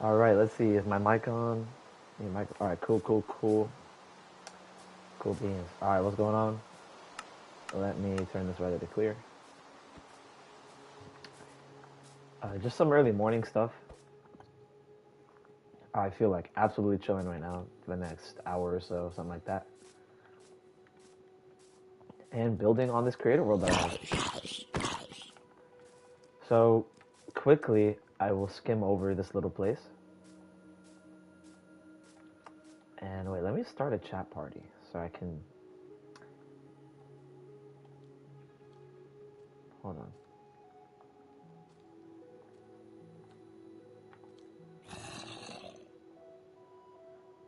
All right, let's see. Is my mic on? Your mic. All right, cool, cool, cool, cool beans. All right, what's going on? Let me turn this weather to clear. Just some early morning stuff. I feel like absolutely chilling right now for the next hour or so, something like that. And building on this creative world that I have. So, quickly, I will skim over this little place. And wait, let me start a chat party so I can. Hold on.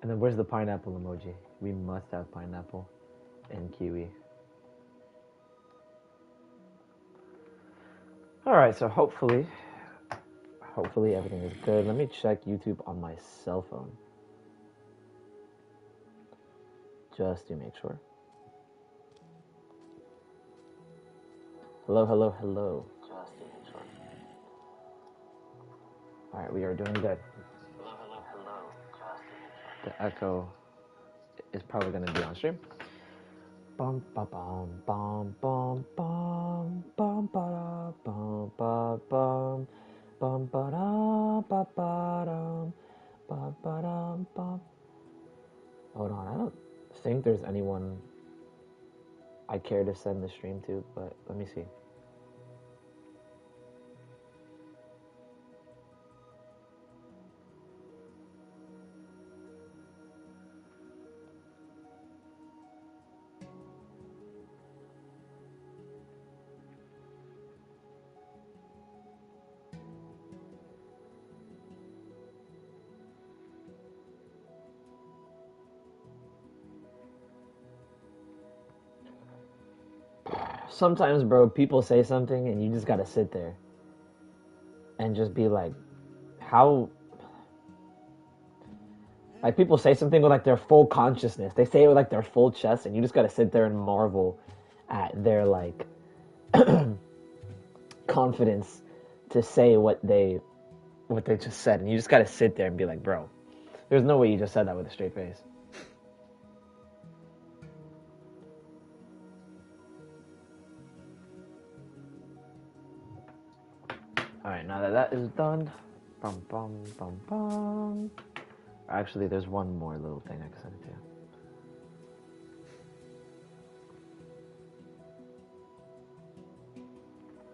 And then where's the pineapple emoji? We must have pineapple and kiwi. Alright, so hopefully everything is good. Let me check YouTube on my cell phone. Just to make sure. Hello, hello, hello. Just to make sure. Alright, we are doing good. Hello, hello, hello. Just to make sure. The echo is probably going to be on stream. Bum ba bum bum bum bum bum ba bum ba bum bum ba da ba ba dum ba ba dum bum. Hold on, I don't think there's anyone I care to send the stream to, but let me see. Sometimes, bro, people say something and you just gotta sit there and just be like, how. Like, people say something with, like, their full consciousness. They say it with, like, their full chest, and you just gotta sit there and marvel at their, like, confidence to say what they just said. And you just gotta sit there and be like, bro, there's no way you just said that with a straight face. Alright, now that that is done, bum bum bum bum. Actually, there's one more little thing I can send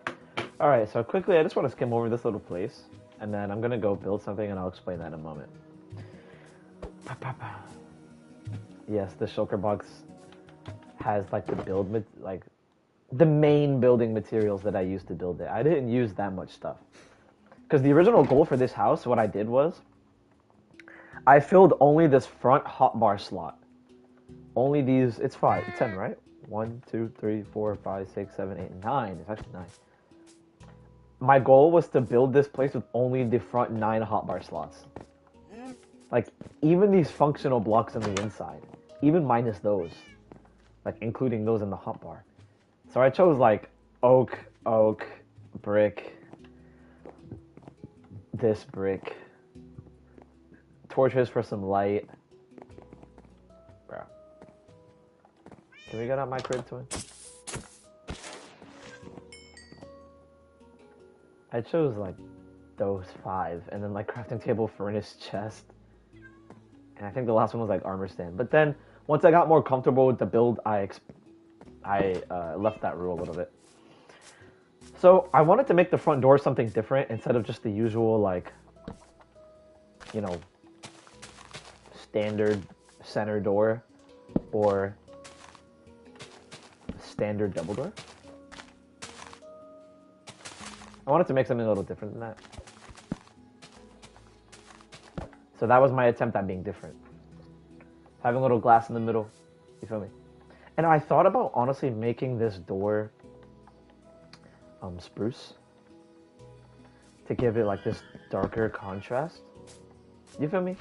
it to. Alright, so quickly, I just want to skim over this little place, and then I'm gonna go build something, and I'll explain that in a moment. Yes, the shulker box has, like, the main building materials that I used to build it. I didn't use that much stuff. Because the original goal for this house, what I did was, I filled only this front hotbar slot. Only these, it's 10, right? 1, 2, 3, 4, 5, 6, 7, 8, 9. It's actually 9. My goal was to build this place with only the front 9 hotbar slots. Like, even these functional blocks on the inside. Even minus those. Like, including those in the hotbar. So I chose, like, oak, brick, this brick, torches for some light. Bro. Can we get out my crib, twin? I chose, like, those 5, and then, like, crafting table, furnace, chest. And I think the last one was, like, armor stand. But then, once I got more comfortable with the build, I left that rule a little bit. So, I wanted to make the front door something different instead of just the usual, like, you know, standard center door or standard double door. I wanted to make something a little different than that. So that was my attempt at being different. Having a little glass in the middle. You feel me? And I thought about honestly making this door spruce to give it like this darker contrast. You feel me?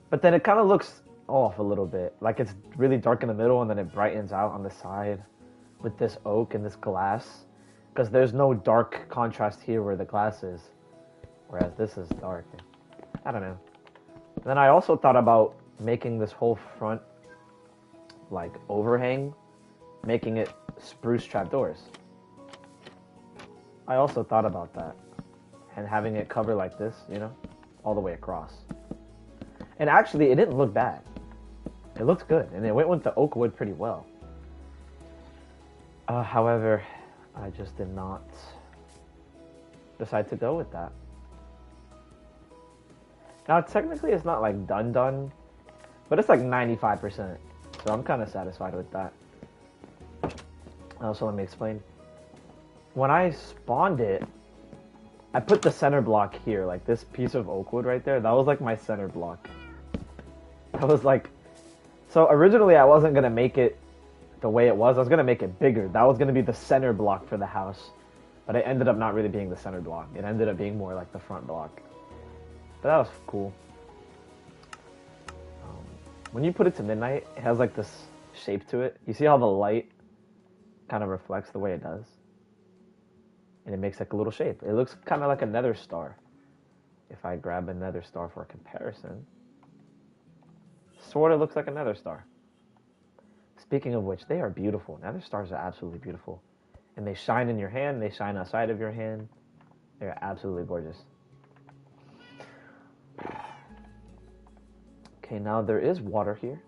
But then it kind of looks off a little bit. Like it's really dark in the middle and then it brightens out on the side with this oak and this glass. Because there's no dark contrast here where the glass is. whereas this is dark. I don't know. And then I also thought about making this whole front like overhang, making it spruce trapdoors. I also thought about that, and having it cover like this, you know, all the way across. And actually, it didn't look bad. It looked good, and it went with the oak wood pretty well. However, I just did not decide to go with that. Now, technically, it's not like done, but it's like 95%. So I'm kind of satisfied with that. So let me explain. When I spawned it, I put the center block here, like this piece of oak wood right there. That was like my center block. I was like, so originally I wasn't gonna make it the way it was. I was gonna make it bigger. That was gonna be the center block for the house, but it ended up not really being the center block. It ended up being more like the front block. But that was cool. When you put it to midnight, it has like this shape to it. You see how the light kind of reflects the way it does? And it makes like a little shape. It looks kind of like a nether star. If I grab a nether star for a comparison, sort of looks like a nether star. Speaking of which, they are beautiful. Nether stars are absolutely beautiful. And they shine in your hand, they shine outside of your hand. They're absolutely gorgeous. Okay, now there is water here.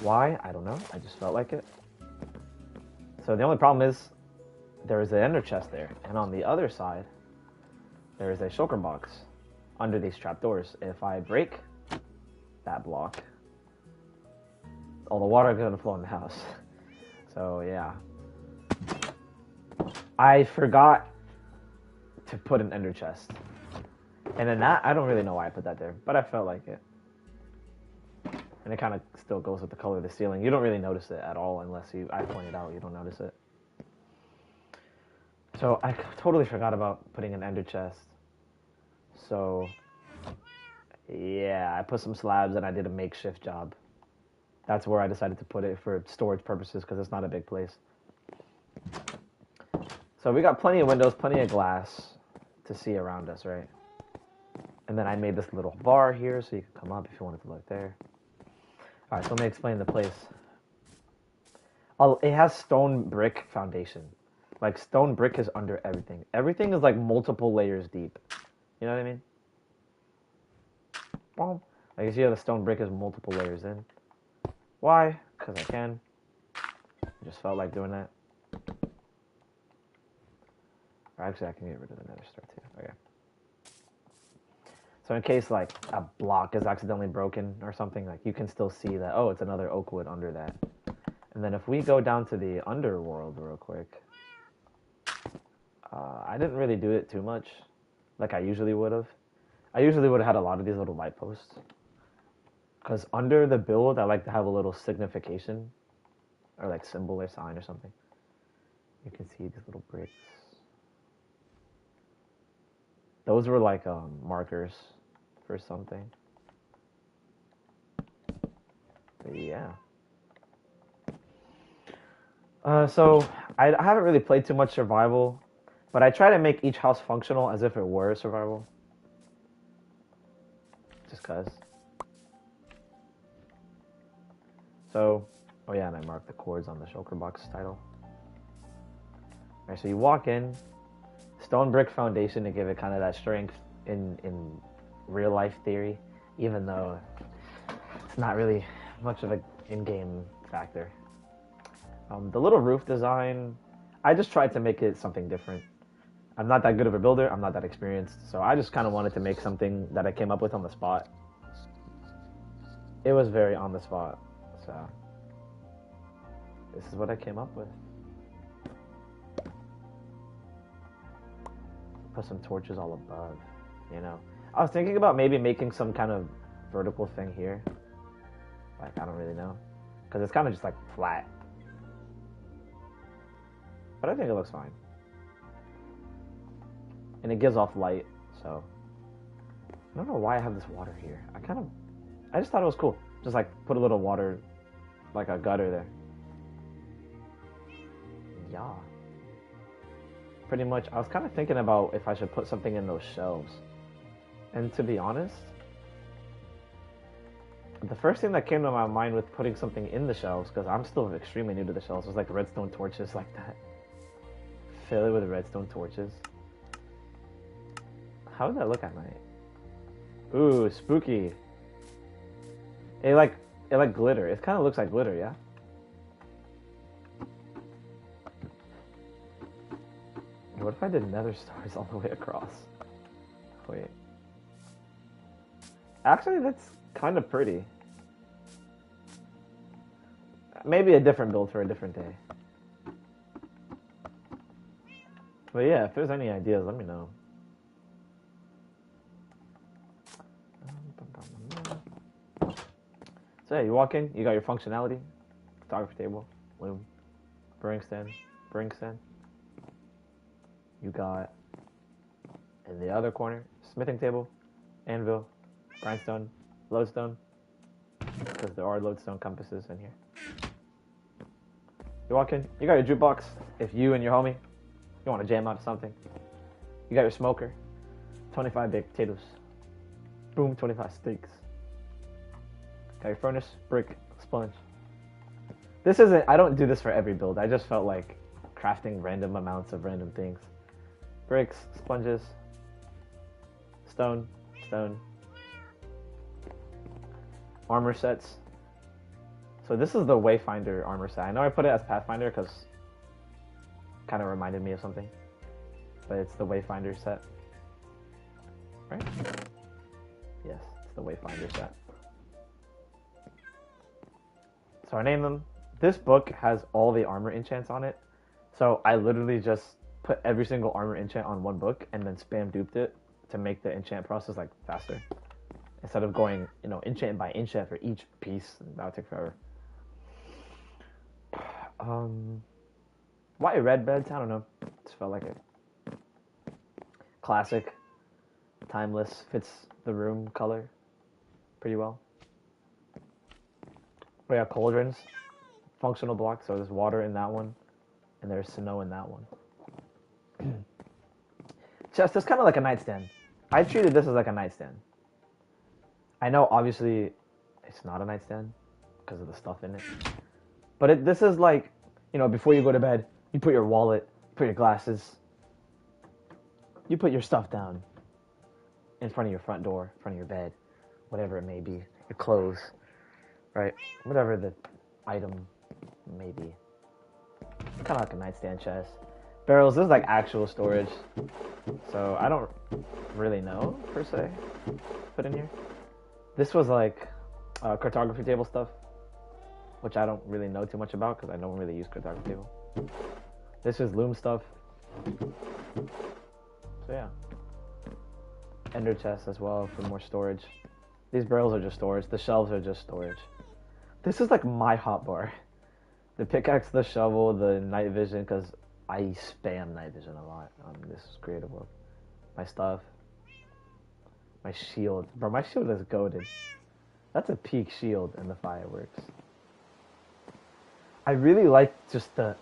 Why? I don't know. I just felt like it. So the only problem is there is an ender chest there. And on the other side, there is a shulker box under these trapdoors. If I break that block, all the water is going to flow in the house. So, yeah. I forgot to put an ender chest. And then that, I don't really know why I put that there, but I felt like it. And it kind of still goes with the color of the ceiling. You don't really notice it at all unless I point it out. You don't notice it. So I totally forgot about putting an ender chest. So, yeah, I put some slabs and I did a makeshift job. That's where I decided to put it for storage purposes because it's not a big place. So we got plenty of windows, plenty of glass to see around us, right? And then I made this little bar here so you can come up if you wanted to look there. Alright, so let me explain the place. It has stone brick foundation. Like, stone brick is under everything. Everything is like multiple layers deep. You know what I mean? Boom. Like, you see how the stone brick is multiple layers in. Why? Because I can. I just felt like doing that. Or actually, I can get rid of the nether star too. Okay. So in case like a block is accidentally broken or something, like you can still see that, oh, it's another oak wood under that. And then if we go down to the underworld real quick, I didn't really do it too much like I usually would have. I usually would have had a lot of these little light posts. Because under the build, I like to have a little signification or like symbol or sign or something. You can see these little bricks. Those were like markers for something. But yeah. So I haven't really played too much survival, but I try to make each house functional as if it were survival. Just cause. So, oh yeah, and I marked the chords on the shulker box title. Alright, so you walk in, stone brick foundation to give it kind of that strength in real life theory, even though it's not really much of an in-game factor. The little roof design, I just tried to make it something different. I'm not that good of a builder, I'm not that experienced, so I just kind of wanted to make something that I came up with on the spot. It was very on the spot, so this is what I came up with. Put some torches all above, you know. I was thinking about maybe making some kind of vertical thing here. Like, I don't really know. Because it's kind of just like flat. But I think it looks fine. And it gives off light, so. I don't know why I have this water here. I just thought it was cool. Just like put a little water, like a gutter there. Yeah. pretty much. I was kind of thinking about if I should put something in those shelves. And to be honest, the first thing that came to my mind with putting something in the shelves, because I'm still extremely new to the shelves, was like redstone torches like that. Fill it with redstone torches. How would that look at night? Ooh, spooky. It like glitter. It kind of looks like glitter, yeah? What if I did nether stars all the way across? Wait. Actually, that's kind of pretty. Maybe a different build for a different day. But yeah, if there's any ideas, let me know. So yeah, you walk in, you got your functionality, photography table, loom, brewing stand. You got, in the other corner, smithing table, anvil, grindstone, lodestone, because there are lodestone compasses in here. You walk in, you got your jukebox, if you and your homie, you want to jam out something. You got your smoker, 25 baked potatoes, boom, 25 steaks. Got your furnace, brick, sponge. This isn't, I don't do this for every build, I just felt like crafting random amounts of random things. Bricks, sponges, stone, armor sets. So this is the Wayfinder armor set. I know I put it as Pathfinder because it kind of reminded me of something, but it's the Wayfinder set, right? Yes, it's the Wayfinder set. So I named them. This book has all the armor enchants on it, so I literally just put every single armor enchant on one book and then spam duped it to make the enchant process like faster. Instead of going, you know, enchant by enchant for each piece, that would take forever. Why red beds? I don't know. Just felt like it. Classic, timeless, fits the room color pretty well. We have cauldrons, functional blocks, so there's water in that one, and there's snow in that one. Chest is kind of like a nightstand. I treated this as like a nightstand. I know, obviously, it's not a nightstand because of the stuff in it. But this is like, you know, before you go to bed, you put your wallet, you put your glasses, you put your stuff down in front of your front door, in front of your bed, whatever it may be, your clothes, right? Whatever the item may be. Kind of like a nightstand chest. Barrels, this is like actual storage. So I don't really know, per se, put in here. This was like cartography table stuff, which I don't really know too much about because I don't really use cartography table. This is loom stuff. So yeah. Ender chests as well for more storage. These barrels are just storage. The shelves are just storage. This is like my hotbar. The pickaxe, the shovel, the night vision, because I spam night vision a lot on this creative world. My stuff. My shield. Bro, my shield is goated. That's a peak shield in the fireworks. I really like just the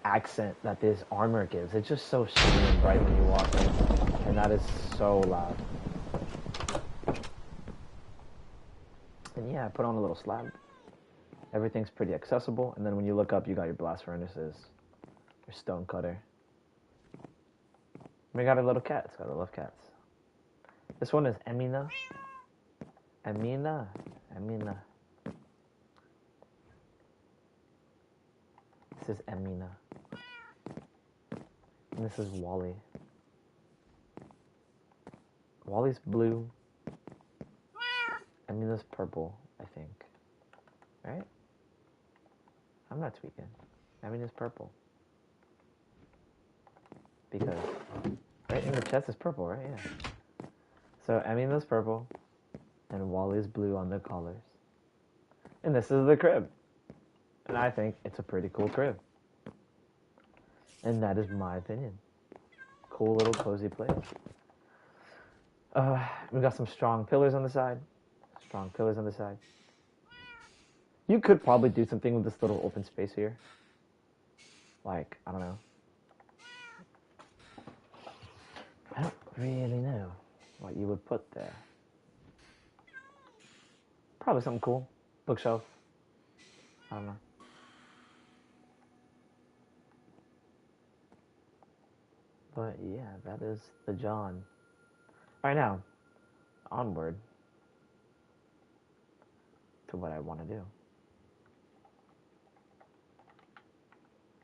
accent that this armor gives. It's just so shiny and bright when you walk in. And that is so loud. And yeah, I put on a little slab. Everything's pretty accessible. And then when you look up, you got your blast furnaces, your stone cutter. We got a little cat. I love cats. This one is Emina. Emina. This is Emina. And this is Wally. Wally's blue. Emina's purple, I think. Right? I'm not tweaking. Emina's purple. Because, right in the chest is purple, right? Yeah. So Emina's purple, and Wally's blue on the collars. And this is the crib. And I think it's a pretty cool crib. And that is my opinion. Cool little cozy place. We got some strong pillars on the side. You could probably do something with this little open space here. Like, I don't know. really know what you would put there. Probably something cool. Bookshelf. I don't know. But yeah, that is the John. Alright, now, onward to what I want to do.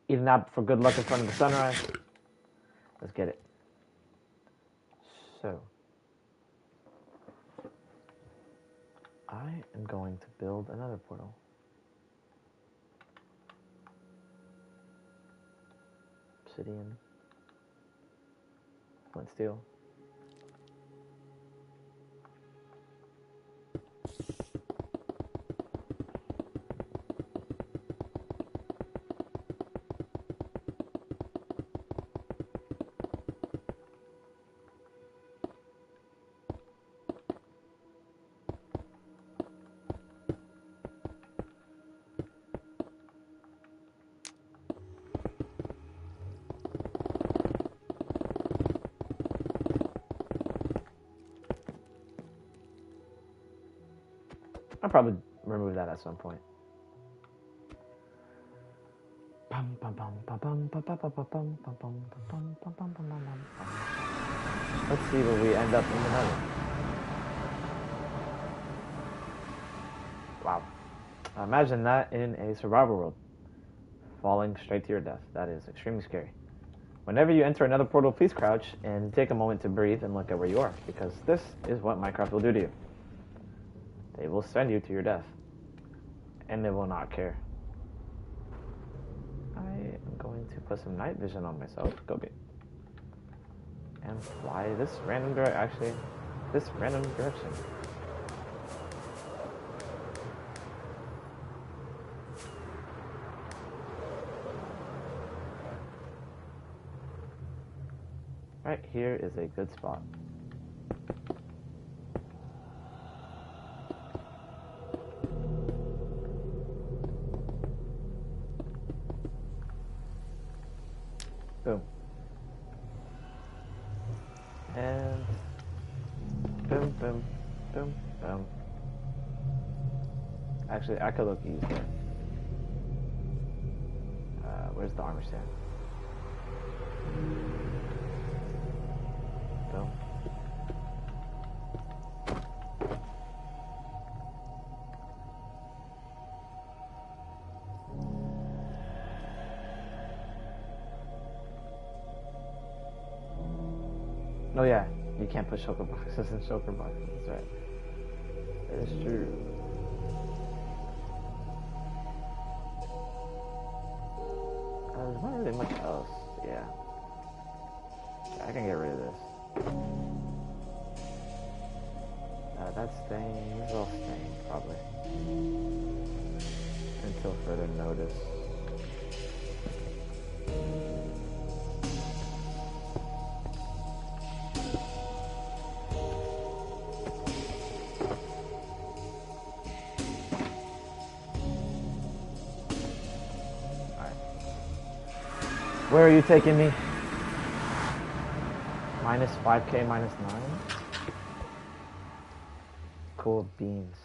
Eat an apple for good luck in front of the sunrise. Let's get it. So, I am going to build another portal. Obsidian. Flint steel. I'll probably remove that at some point. Let's see where we end up in the nether. Wow. Imagine that in a survival world. Falling straight to your death. That is extremely scary. Whenever you enter another portal, please crouch and take a moment to breathe and look at where you are, because this is what Minecraft will do to you. They will send you to your death, and they will not care. I am going to put some night vision on myself, go get, and fly this random direction. Right here is a good spot. Boom. And boom, boom, boom, boom. Actually, I could look easier. Where's the armor stand? Boom. Oh yeah, you can't put shulker boxes in shulker boxes, that's right. That is true. There's not really much else, yeah. I can get rid of this. That's staying, this is all staying, probably. Until further notice. Where are you taking me? Minus 5k, minus 9? Cool beans.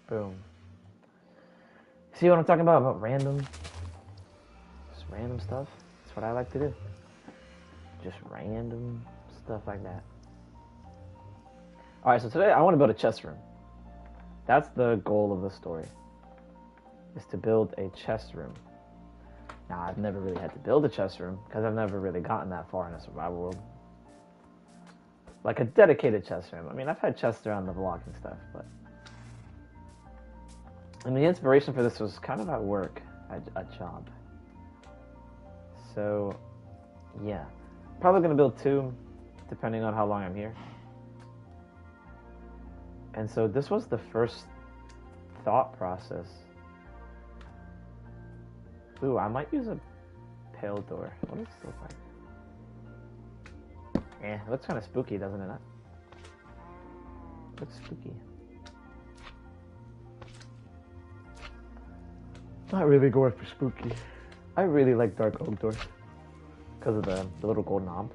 Boom. See what I'm talking about random? Just random stuff. That's what I like to do. Just random stuff like that. Alright, so today I want to build a chest room. That's the goal of the story. Is to build a chest room. Now, I've never really had to build a chest room, because I've never really gotten that far in a survival world. Like a dedicated chest room. I mean, I've had chests around the vlogging stuff, but... And the inspiration for this was kind of at work, a job. So, yeah. Probably going to build 2, depending on how long I'm here. And so this was the first thought process. Ooh, I might use a pale door. What does this look like? It looks kind of spooky, doesn't it? Looks spooky. Not really going for spooky. I really like dark oak doors because of the little gold knob.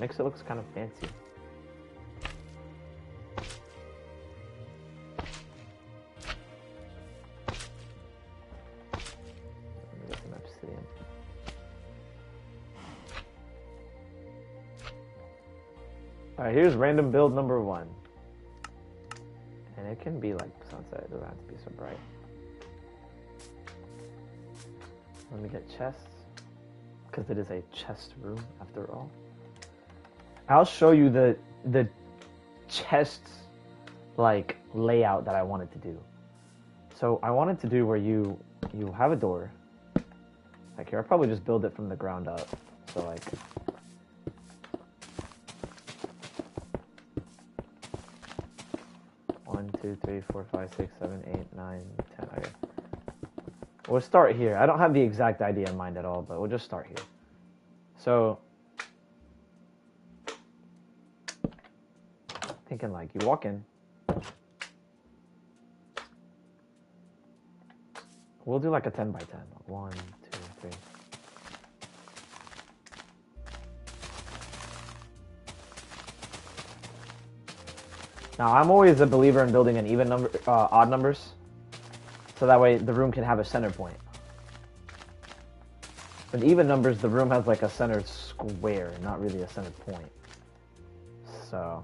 Makes it look kind of fancy. Get some obsidian. Alright, here's random build number 1. And it can be like sunset, it doesn't have to be so bright. Let me get chests, because it is a chest room after all. I'll show you the chest like layout that I wanted to do. So I wanted to do where you have a door. Like here, I'll probably just build it from the ground up. So like, one, 2, 3, 4, 5, 6, 7, 8, 9, 10. Okay. We'll start here. I don't have the exact idea in mind at all, but we'll just start here. So, thinking like you walk in. We'll do like a 10 by 10. 1, 2, 3. Now, I'm always a believer in building an even number, odd numbers. So that way the room can have a center point. With even numbers, the room has like a centered square, not really a centered point. So.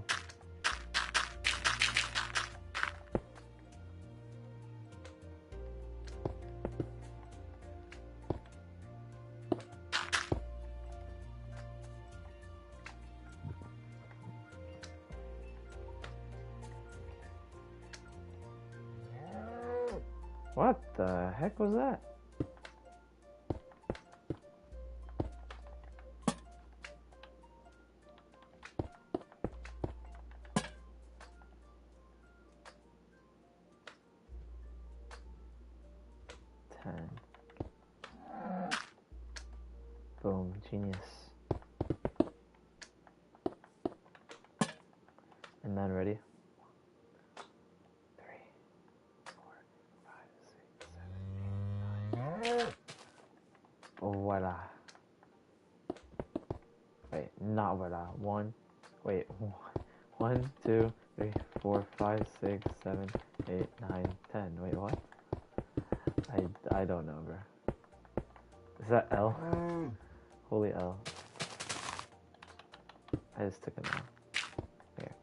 What the heck was that? Boom, genius. And then ready? 3, 4, 5, 6, 7, 8, 9. Voila. Wait, not voila. 1, 2, 3, 4, 5, 6, 7, 8, 9, 10. Wait, what? I don't know, bro. Is that L? Holy L. I just took it now. Here.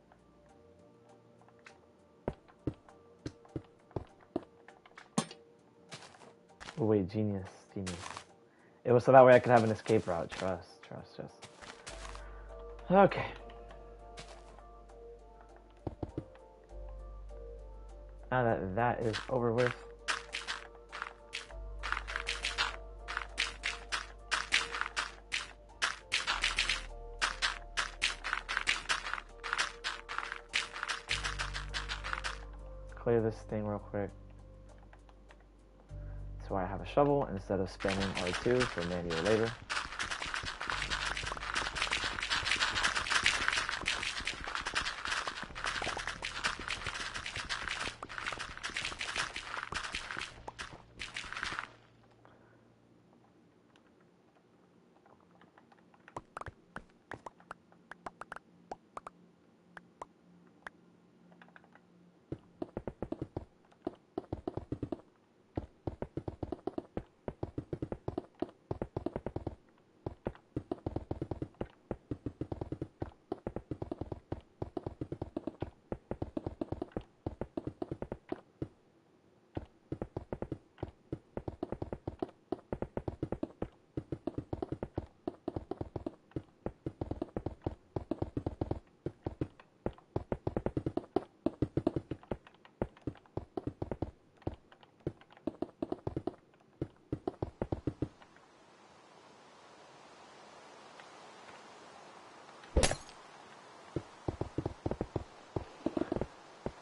Oh, wait, genius. It was so that way I could have an escape route. Trust. Okay. Now that that is over with. Clear this thing real quick. So I have a shovel instead of spamming R2 for manual labor.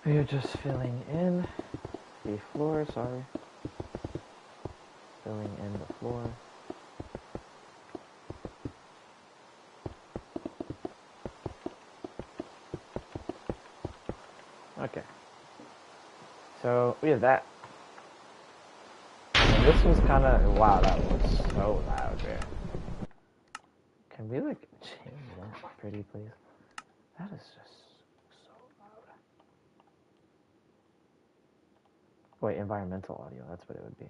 We are just filling in the floor, sorry. Filling in the floor. Okay. So we have that. And this was kind of, wow, that was so loud there. Can we like change that pretty please? That is just so loud. Wait, environmental audio, that's what it would be.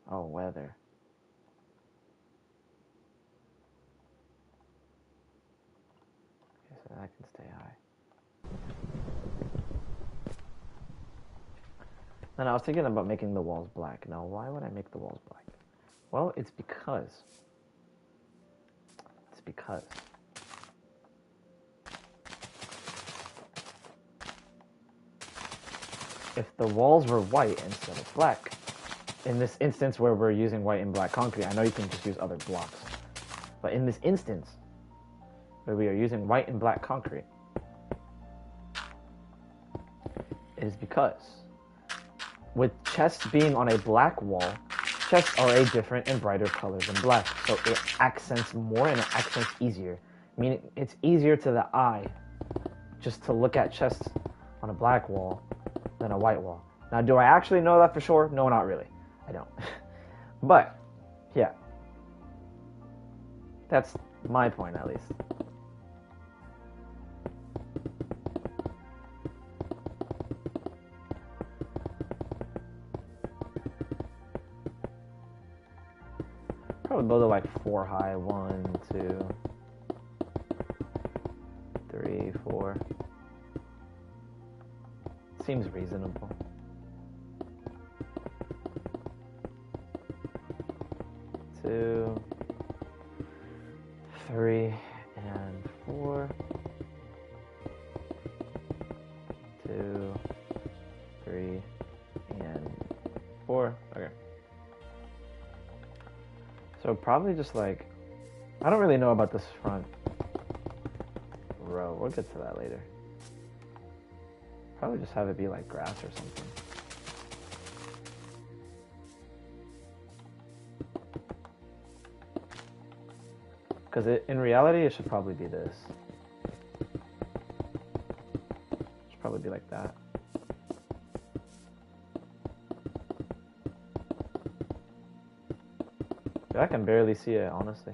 Oh, weather. Okay, so that can stay high. Then I was thinking about making the walls black. Now, why would I make the walls black? Well, it's because if the walls were white instead of black, in this instance where we're using white and black concrete, I know you can just use other blocks, but in this instance where we are using white and black concrete, it is because with chests being on a black wall, chests are a different and brighter color than black, so it accents more and it accents easier, meaning it's easier to the eye just to look at chests on a black wall than a white wall. Now, do I actually know that for sure? No, not really. I don't. But, yeah. That's my point, at least. Probably build it like 4 high. 1, 2, 3, 4. Seems reasonable. 2, 3, and 4. 2, 3, and 4. Okay. So probably just like, I don't really know about this front row. We'll get to that later. Probably just have it be like grass or something. Because in reality, it should probably be this. It should probably be like that. Dude, I can barely see it, honestly.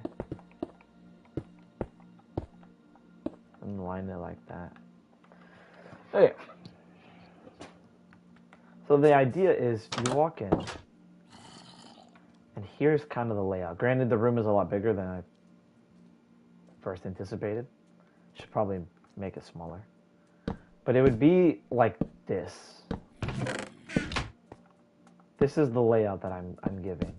I'm line it like that. Okay. So the idea is you walk in, and here's kind of the layout. Granted, the room is a lot bigger than I first anticipated. Should probably make it smaller. But it would be like this. This is the layout that I'm giving.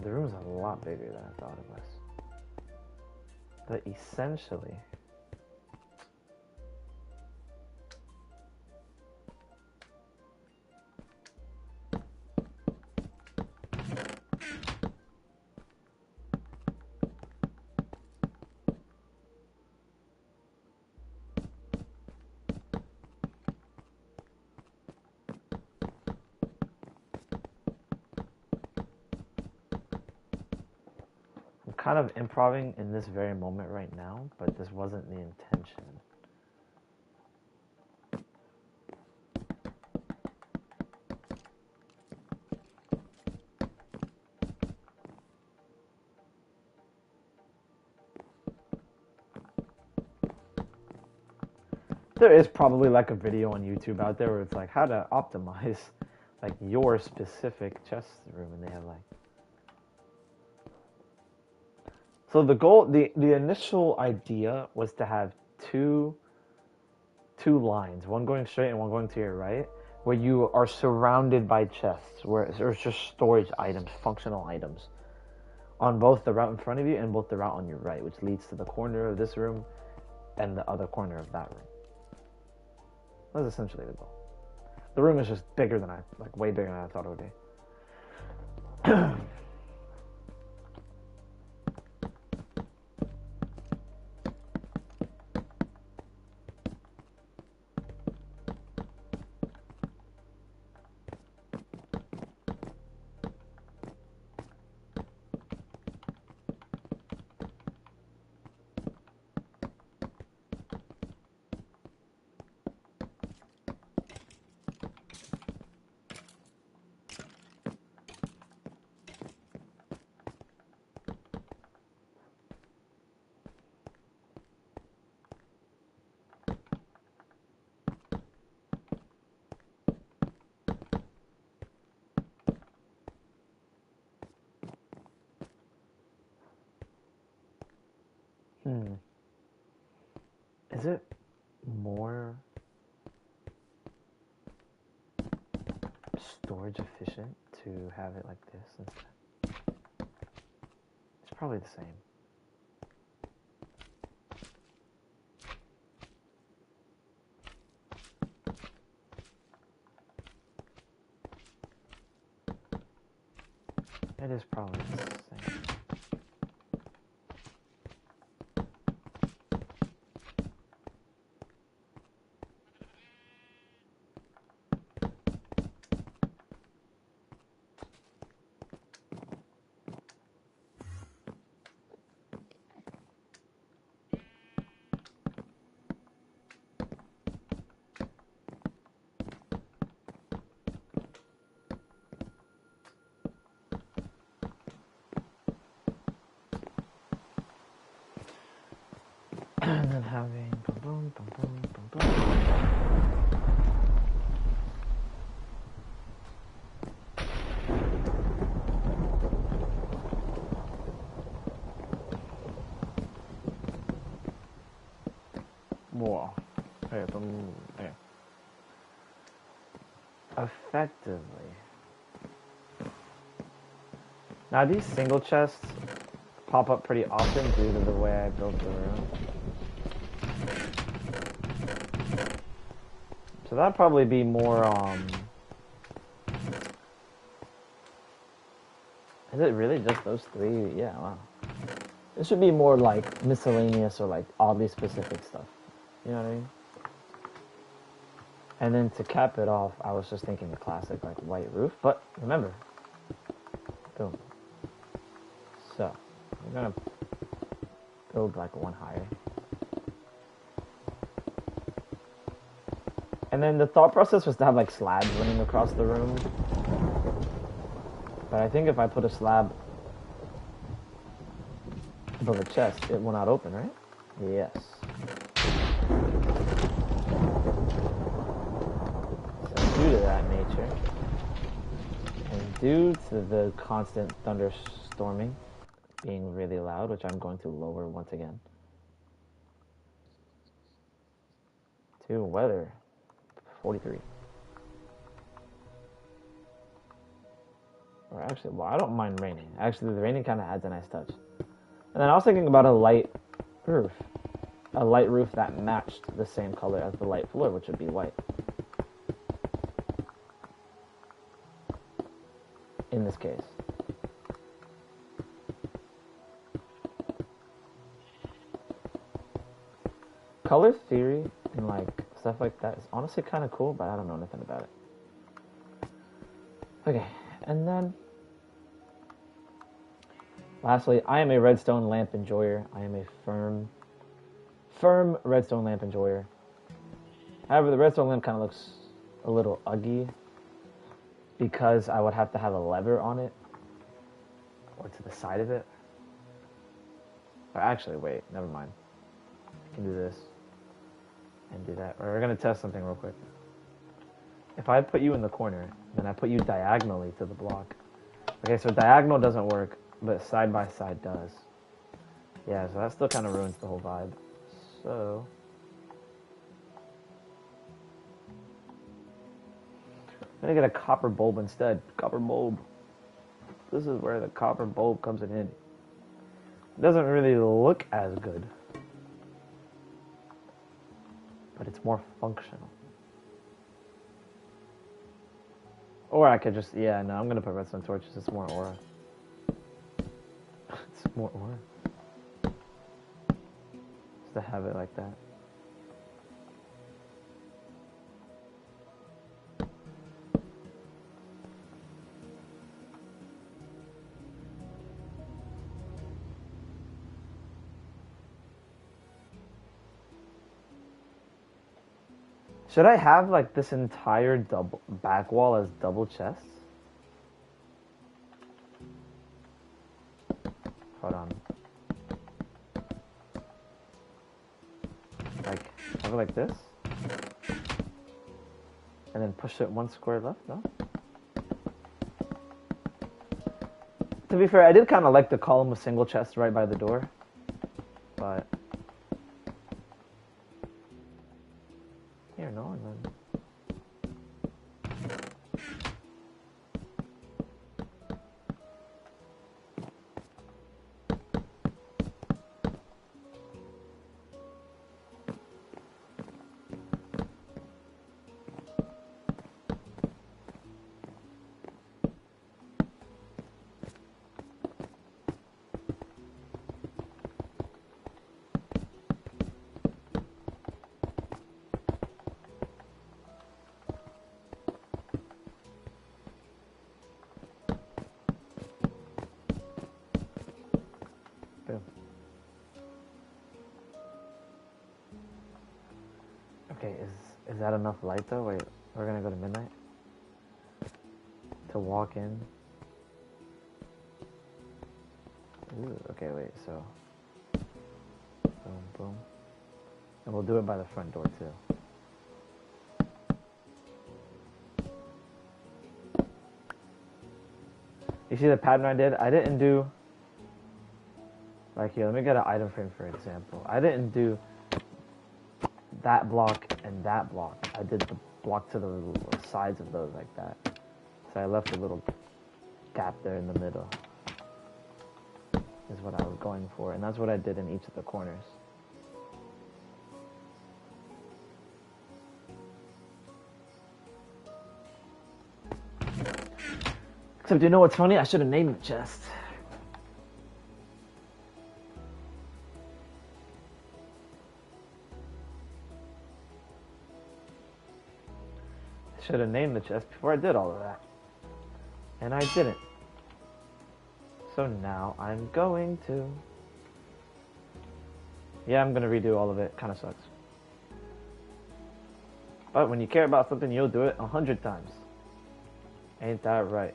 The room is a lot bigger than I thought it was. But essentially, kind of improvising in this very moment right now, but this wasn't the intention. There is probably like a video on YouTube out there where it's like how to optimize like your specific chest room, and they have like. So the goal, the initial idea was to have two lines, one going straight and one going to your right, where you are surrounded by chests, where there's just storage items, functional items, on both the route in front of you and both the route on your right, which leads to the corner of this room and the other corner of that room. That's essentially the goal. The room is just bigger than way bigger than I thought it would be. Is it more storage efficient to have it like this instead? It's probably the same. It is probably the same. And then having boom, boom, boom, boom, boom, boom. Whoa. Okay, boom. Okay. Effectively. Now these single chests pop up pretty often due to the way I built the room. So that'd probably be more, is it really just those three? Yeah, wow. It should be more like miscellaneous or like oddly specific stuff. You know what I mean? And then to cap it off, I was just thinking the classic like white roof, but remember, boom. So, we're gonna build like one higher. And then the thought process was to have like slabs running across the room. But I think if I put a slab above a chest, it will not open, right? Yes. So due to that nature, and due to the constant thunderstorming being really loud, which I'm going to lower once again, to weather 43. Or actually, well, I don't mind raining. Actually, the raining kind of adds a nice touch. And then I was thinking about a light roof. A light roof that matched the same color as the light floor, which would be white. In this case. Color theory and like stuff like that is honestly kind of cool, but I don't know nothing about it. Okay, and then lastly, I am a redstone lamp enjoyer. I am a firm redstone lamp enjoyer. However, the redstone lamp kind of looks a little ugly because I would have to have a lever on it or to the side of it. Or actually, wait, never mind. I can do this and do that. Or we're gonna test something real quick. If I put you in the corner, then I put you diagonally to the block. Okay, so diagonal doesn't work, but side by side does. Yeah, so that still kind of ruins the whole vibe. So I'm gonna get a copper bulb instead. Copper bulb. This is where the copper bulb comes in. It doesn't really look as good, but it's more functional. Or I could just, yeah, no, I'm gonna put redstone torches. It's more aura. It's more aura. Just to have it like that. Should I have like this entire double back wall as double chests? Hold on. Like have it like this, and then push it one square left. No. To be fair, I did kind of like the column of single chests right by the door, but. Here, no, and then. Okay, is that enough light though? Wait, we're gonna go to midnight to walk in. Ooh, okay, wait. So, boom, boom, and we'll do it by the front door too. You see the pattern I did? I didn't do. Like here, let me get an item frame for example. I didn't do that block and that block. I did the block to the sides of those like that. So I left a little gap there in the middle. Is what I was going for, and that's what I did in each of the corners. Except you know what's funny? I should have named the chest. Should have named the chest before I did all of that. And I didn't. So now I'm going to. Yeah, I'm gonna redo all of it. Kinda sucks. But when you care about something, you'll do it 100 times. Ain't that right?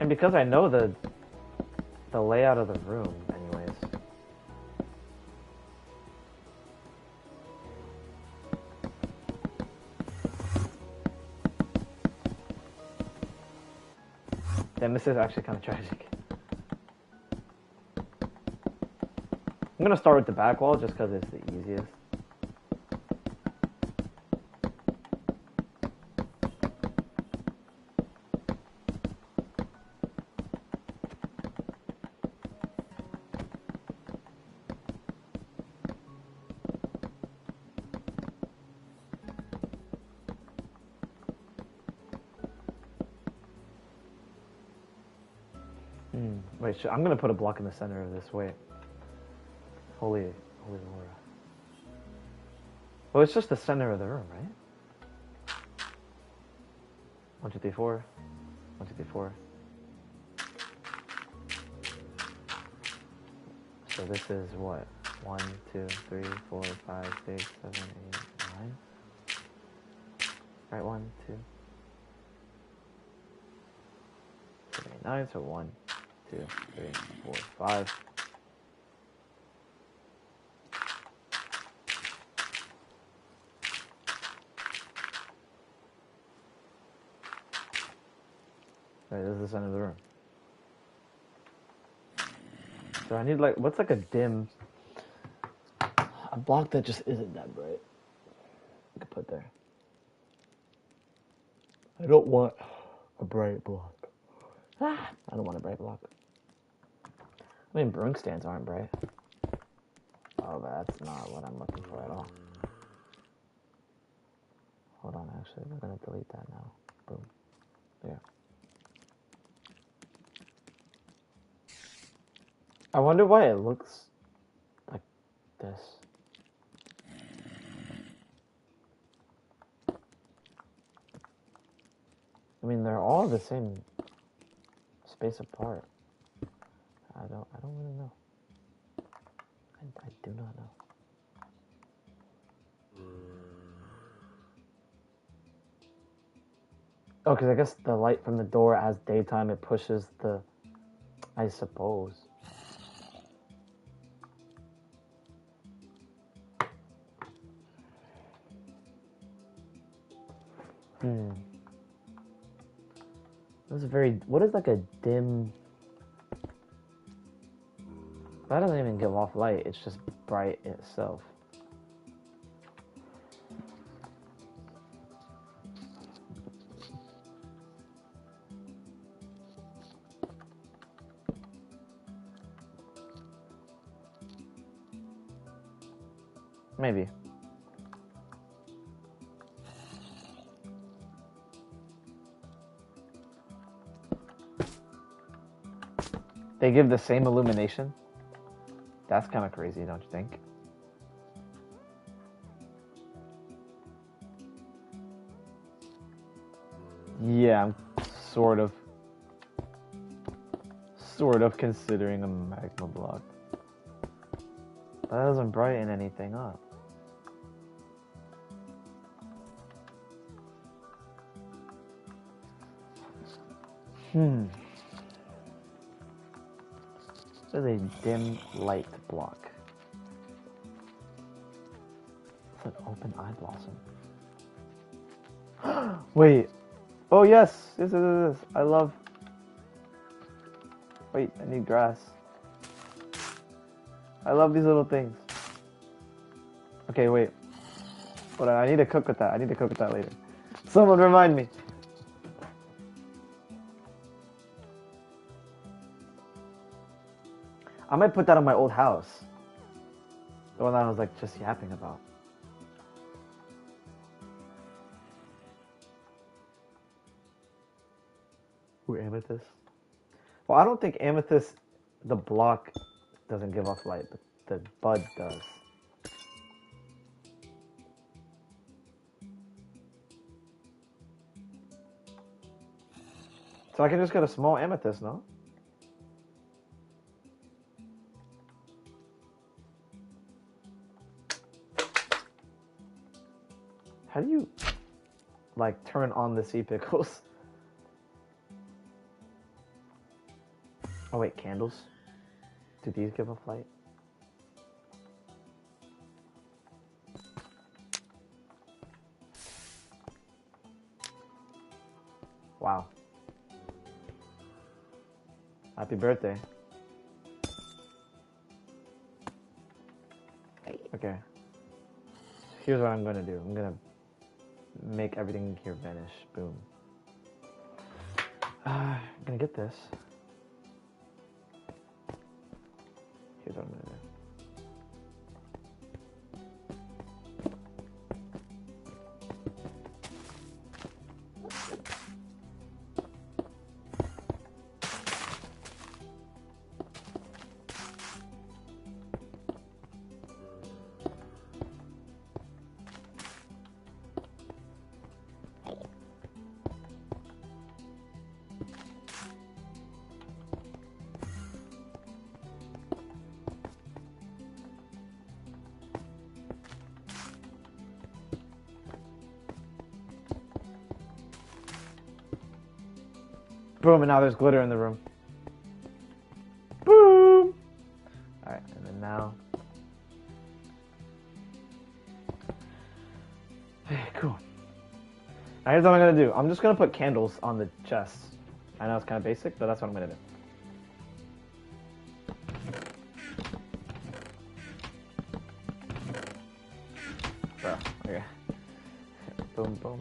And because I know the layout of the room, anyways. Damn, this is actually kind of tragic. I'm gonna start with the back wall just because it's the easiest. Wait, I'm gonna put a block in the center of this. Wait. Holy Laura. Well, it's just the center of the room, right? 1, 2, 3, 4. 1, 2, 3, 4. So this is what? 1, 2, 3, 4, 5, 6, 7, 8, 9. Right, 1, 2, 7, 8, 9. So 1, 2, 3, 4, 5. Right, this is the center of the room. So I need like, what's like a dim, a block that just isn't that bright. I could put there. I don't want a bright block. I don't want a bright block. I mean, broom stands aren't bright. Oh, that's not what I'm looking for at all. Hold on, actually, we're gonna delete that now. Boom. There. I wonder why it looks like this. I mean, they're all the same space apart. I don't really know. I do not know. Oh, because I guess the light from the door as daytime, it pushes the... I suppose. This is very... What is like a dim... That doesn't even give off light. It's just bright itself. Maybe. They give the same illumination? That's kind of crazy, don't you think? Yeah, I'm sort of considering a magma block. That doesn't brighten anything up. This is a dim light block. It's an open eye blossom. Wait. Oh yes. Yes. I love... Wait, I need grass. I love these little things. Okay, wait. But I need to cook with that. I need to cook with that later. Someone remind me. I might put that on my old house. The one that I was like just yapping about. Ooh, amethyst. Well, I don't think amethyst, the block, doesn't give off light, but the bud does. So I can just get a small amethyst, no? How do you, like, turn on the sea pickles? Oh wait, candles? Do these give off light? Wow. Happy birthday. Okay. Here's what I'm gonna do. I'm gonna make everything here vanish. Boom. I'm gonna get this. Here's what I'm gonna do. Boom, and now there's glitter in the room. Boom! Alright, and then now... Okay, cool. Now here's what I'm gonna do. I'm just gonna put candles on the chests. I know it's kind of basic, but that's what I'm gonna do. Bro, okay. Boom, boom.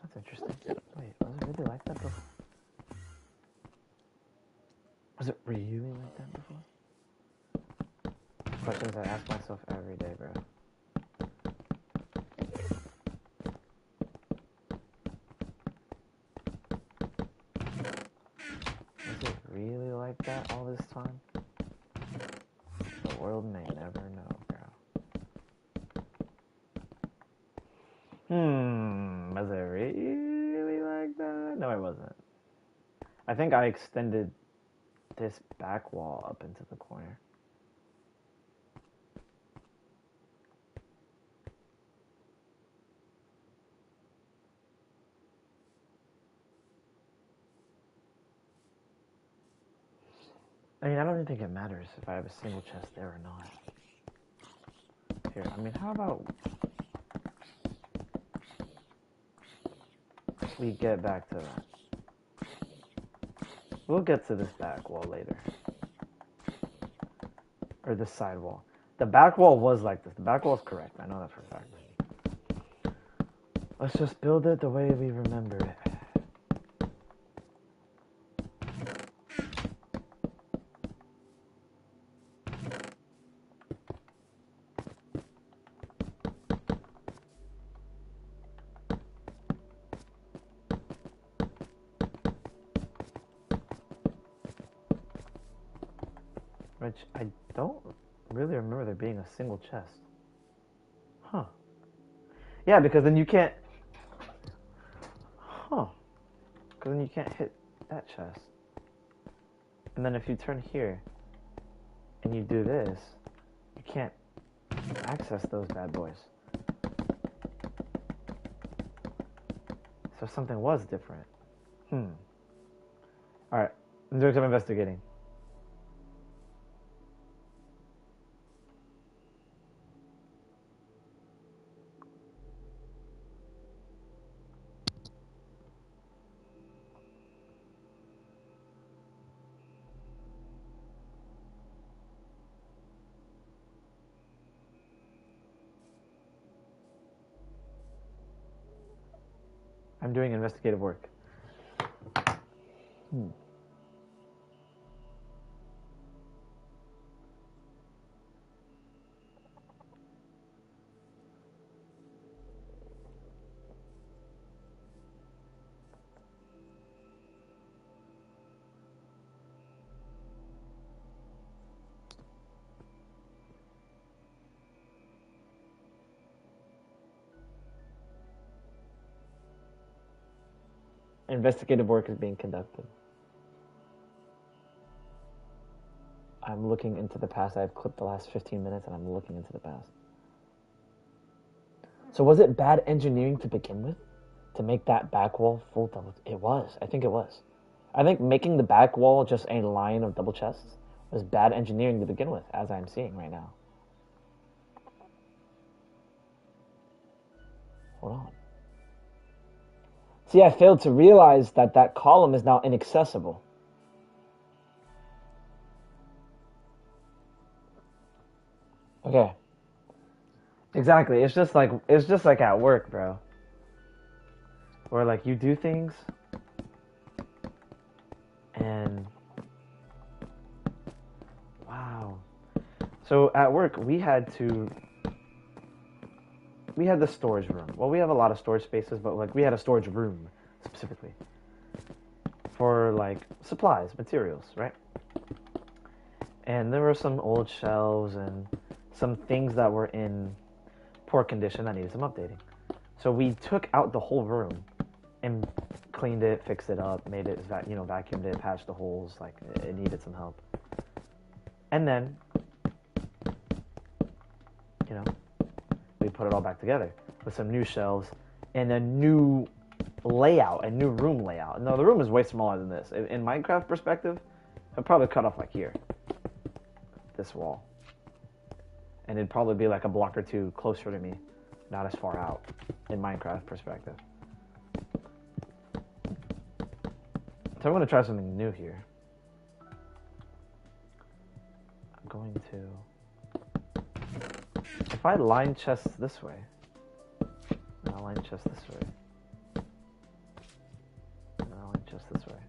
That's interesting. Wait, was it really like that before? Was it really like that before? Questions I ask myself every day, bro. Was it really like that all this time? The world may never know, bro. Was it really like that? No, it wasn't. I think I extended this back wall up into the corner. I mean, I don't even think it matters if I have a single chest there or not. Here, I mean, how about we get back to that? We'll get to this back wall later. Or this side wall. The back wall was like this. The back wall is correct. I know that for a fact. Let's just build it the way we remember it. Which I don't really remember there being a single chest. Huh. Yeah, because then you can't... Huh. Because then you can't hit that chest. And then if you turn here and you do this, you can't access those bad boys. So something was different. Alright, I'm doing some investigating. I'm doing investigative work. Investigative work is being conducted. I'm looking into the past. I've clipped the last 15 minutes and I'm looking into the past. So was it bad engineering to begin with? To make that back wall full double? It was. I think it was. I think making the back wall just a line of double chests was bad engineering to begin with, as I'm seeing right now. Hold on. See, I failed to realize that that column is now inaccessible. Okay. Exactly. It's just like at work, bro. Where like you do things and wow. So at work we had the storage room. Well, we have a lot of storage spaces, but like we had a storage room specifically for like supplies, materials, right? And there were some old shelves and some things that were in poor condition that needed some updating. So we took out the whole room and cleaned it, fixed it up, made it, vacuumed it, patched the holes. Like, it needed some help. And then, we put it all back together with some new shelves and a new layout, a new room layout. No, the room is way smaller than this. In Minecraft perspective, I'd probably cut off like here, this wall. And it'd probably be like a block or two closer to me, not as far out in Minecraft perspective. So I'm going to try something new here. I'm going to... If I line chests this way, and I line chests this way, and I line chests this way.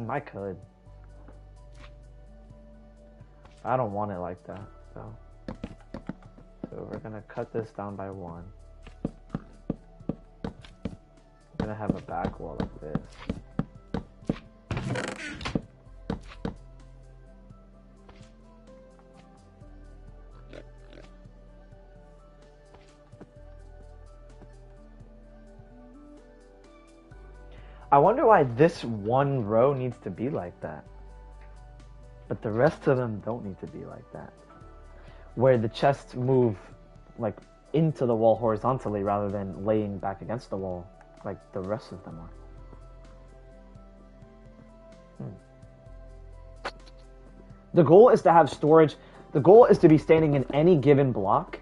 I could. I don't want it like that, though. So we're gonna cut this down by 1. I'm gonna have a back wall like this. I wonder why this one row needs to be like that. But the rest of them don't need to be like that. Where the chests move like into the wall horizontally rather than laying back against the wall like the rest of them are. The goal is to have storage. The goal is to be standing in any given block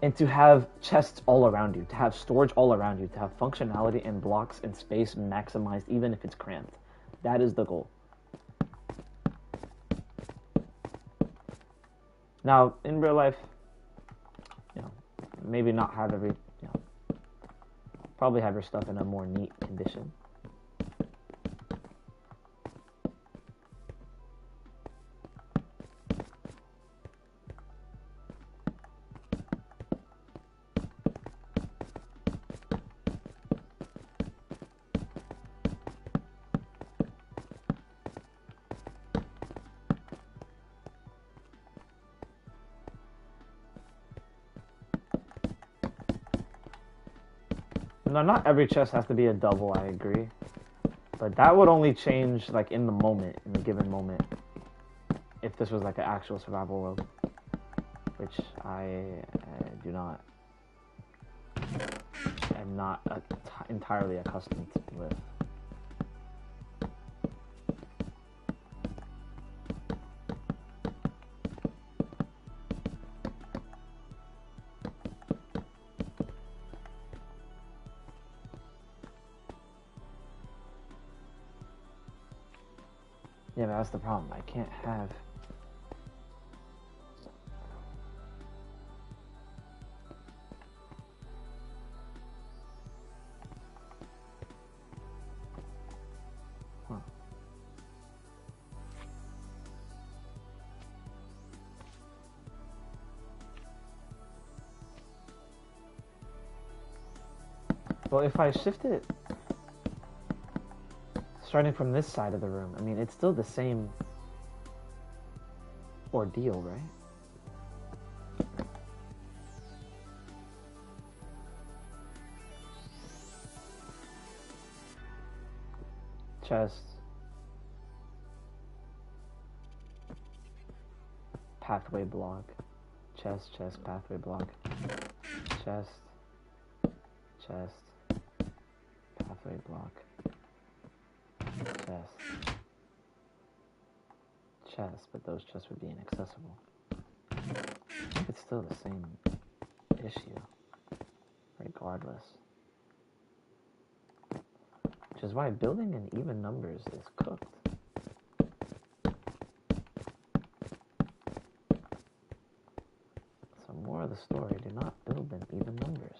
and to have chests all around you, to have storage all around you, to have functionality and blocks and space maximized even if it's cramped. That is the goal. Now, in real life, maybe not have probably have your stuff in a more neat condition. No, not every chest has to be a double, I agree. But that would only change, like, in the moment, in the given moment. If this was, like, an actual survival world. Which I do not... am not entirely accustomed with. Yeah, but that's the problem. I can't have... Huh. Well, if I shift it... starting from this side of the room, I mean, it's still the same ordeal, right? Chest. Pathway block. Chest, chest, pathway block. Chest. Chest. Pathway block. Chest, but those chests would be inaccessible. I think it's still the same issue, regardless. Which is why building in even numbers is cooked. So more of the story, do not build in even numbers.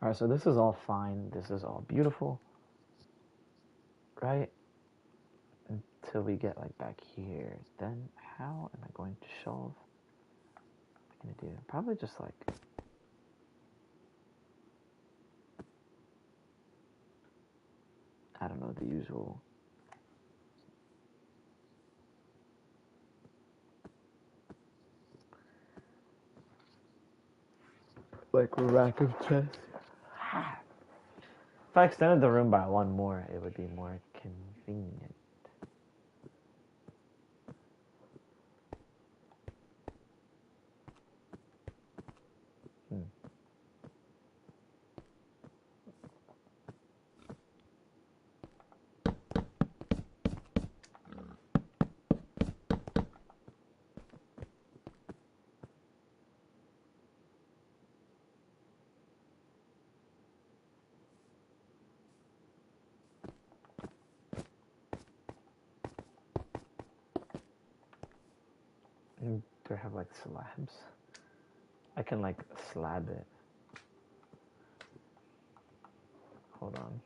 Alright, so this is all fine. This is all beautiful. Right? Until we get like back here. Then how am I going to shelve? What am I gonna do? Probably just like I don't know, the usual. Like a rack of chests. If I extended the room by one more, it would be more convenient. Do I have like slabs? I can like slab it. Hold on.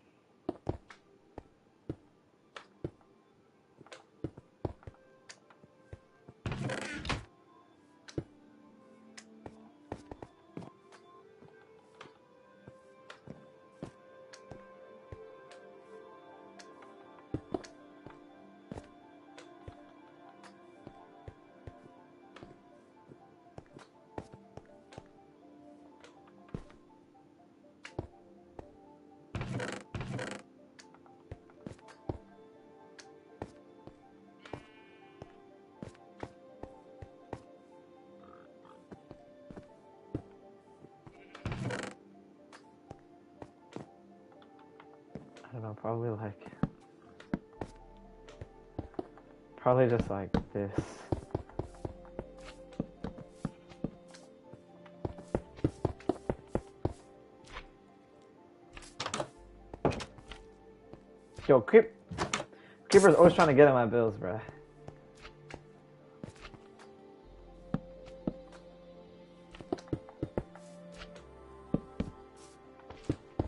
I don't know, probably just like this. Yo, Creeper's always trying to get in my bills, bruh.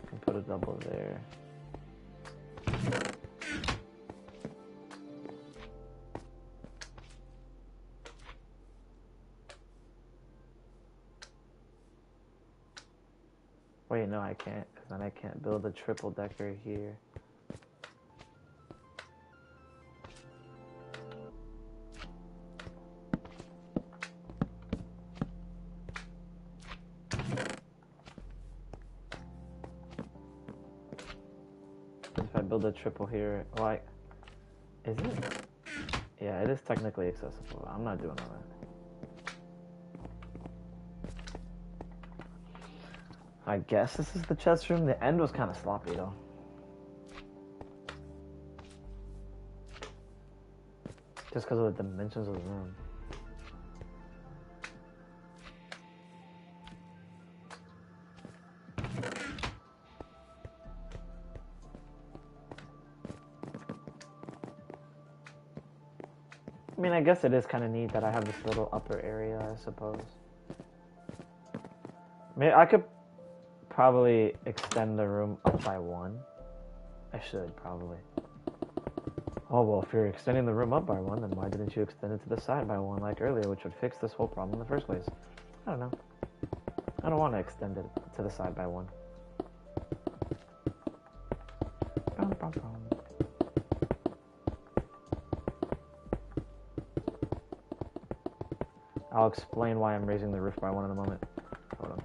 Can put a double there. Wait, no, I can't, because then I can't build a triple decker here. If I build a triple here, like, is it? Yeah, it is technically accessible. I'm not doing all that. I guess this is the chest room. The end was kind of sloppy though. Just because of the dimensions of the room. I mean, I guess it is kind of neat that I have this little upper area, I suppose. Maybe I could probably extend the room up by one. I should, probably. Oh, well, if you're extending the room up by one, then why didn't you extend it to the side by one like earlier, which would fix this whole problem in the first place? I don't know. I don't want to extend it to the side by one. I'll explain why I'm raising the roof by one in a moment. Hold on.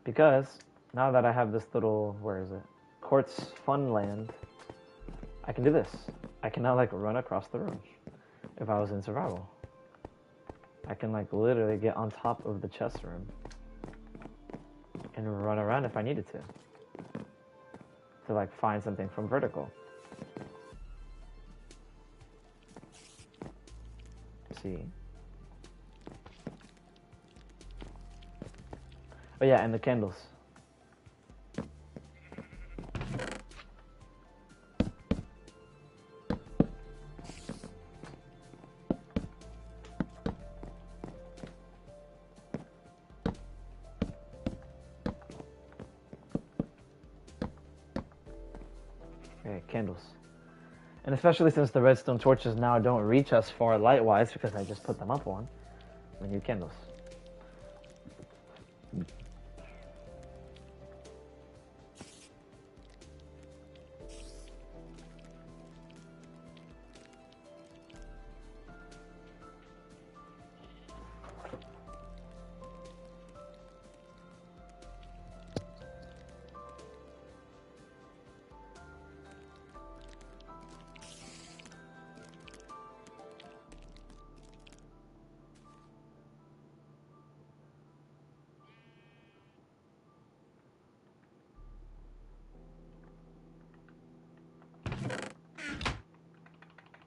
Because now that I have this little, where is it? Quartz Funland, I can do this. I can now like run across the room if I was in survival. I can like literally get on top of the chest room and run around if I needed to like find something from vertical. See? Oh yeah, and the candles. candles. And especially since the redstone torches now don't reach us far light-wise because I just put them up on, we need candles.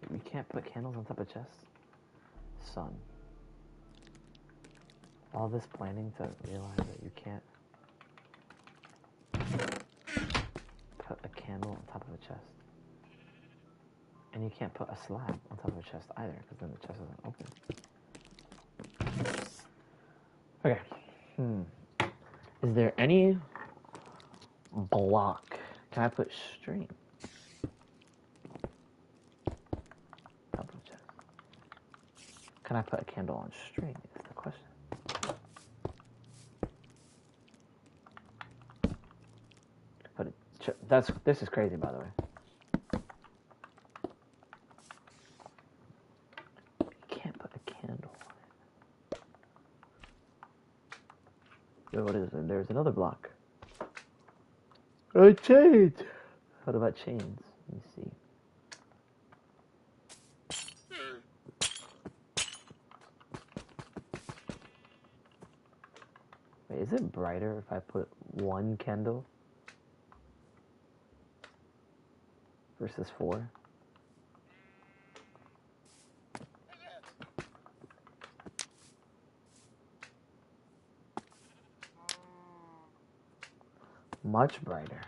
You can't put candles on top of chests? Son. All this planning to realize that you can't put a candle on top of a chest. And you can't put a slab on top of a chest either, because then the chest isn't open. Okay. Is there any block? Can I put string? Top of a chest. Can I put a candle on string? Is the question. Put it. This is crazy, by the way. You can't put a candle on it. Yo, what is it? There's another block. A chain. What about chains? Let me see. Wait, is it brighter if I put one candle versus 4? Much brighter.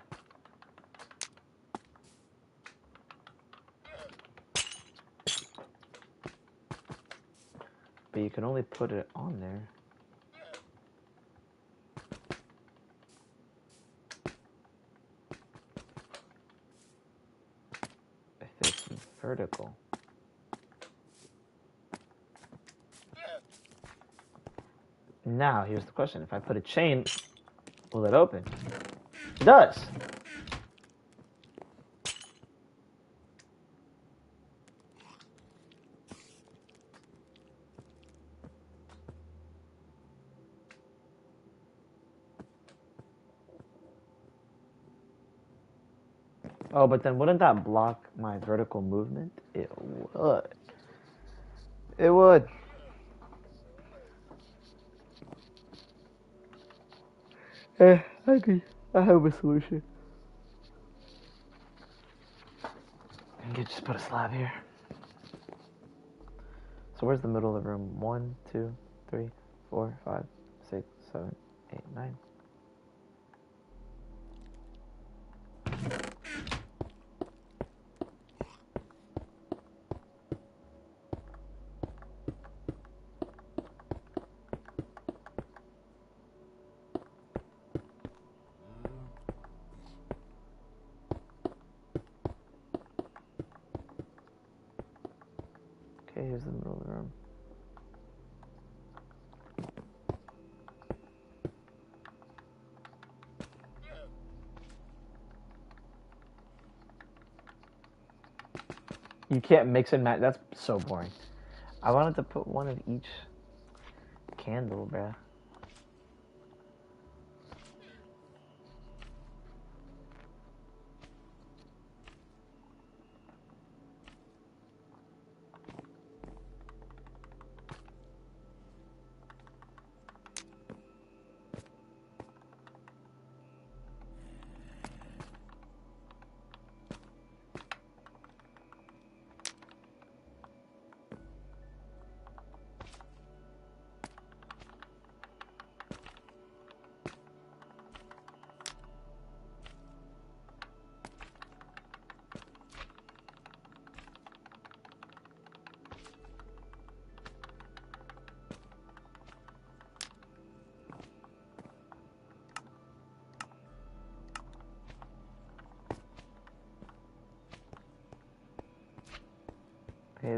But you can only put it on there. If it's vertical. Now, here's the question. If I put a chain, will it open? It does. Oh, but then wouldn't that block my vertical movement? It would. It would. I have a solution. I can just put a slab here. So where's the middle of the room? 1, 2, 3, 4, 5, 6, 7, 8, 9. Okay, here's the middle of the room. You can't mix and match. That's so boring. I wanted to put one of each candle, bruh.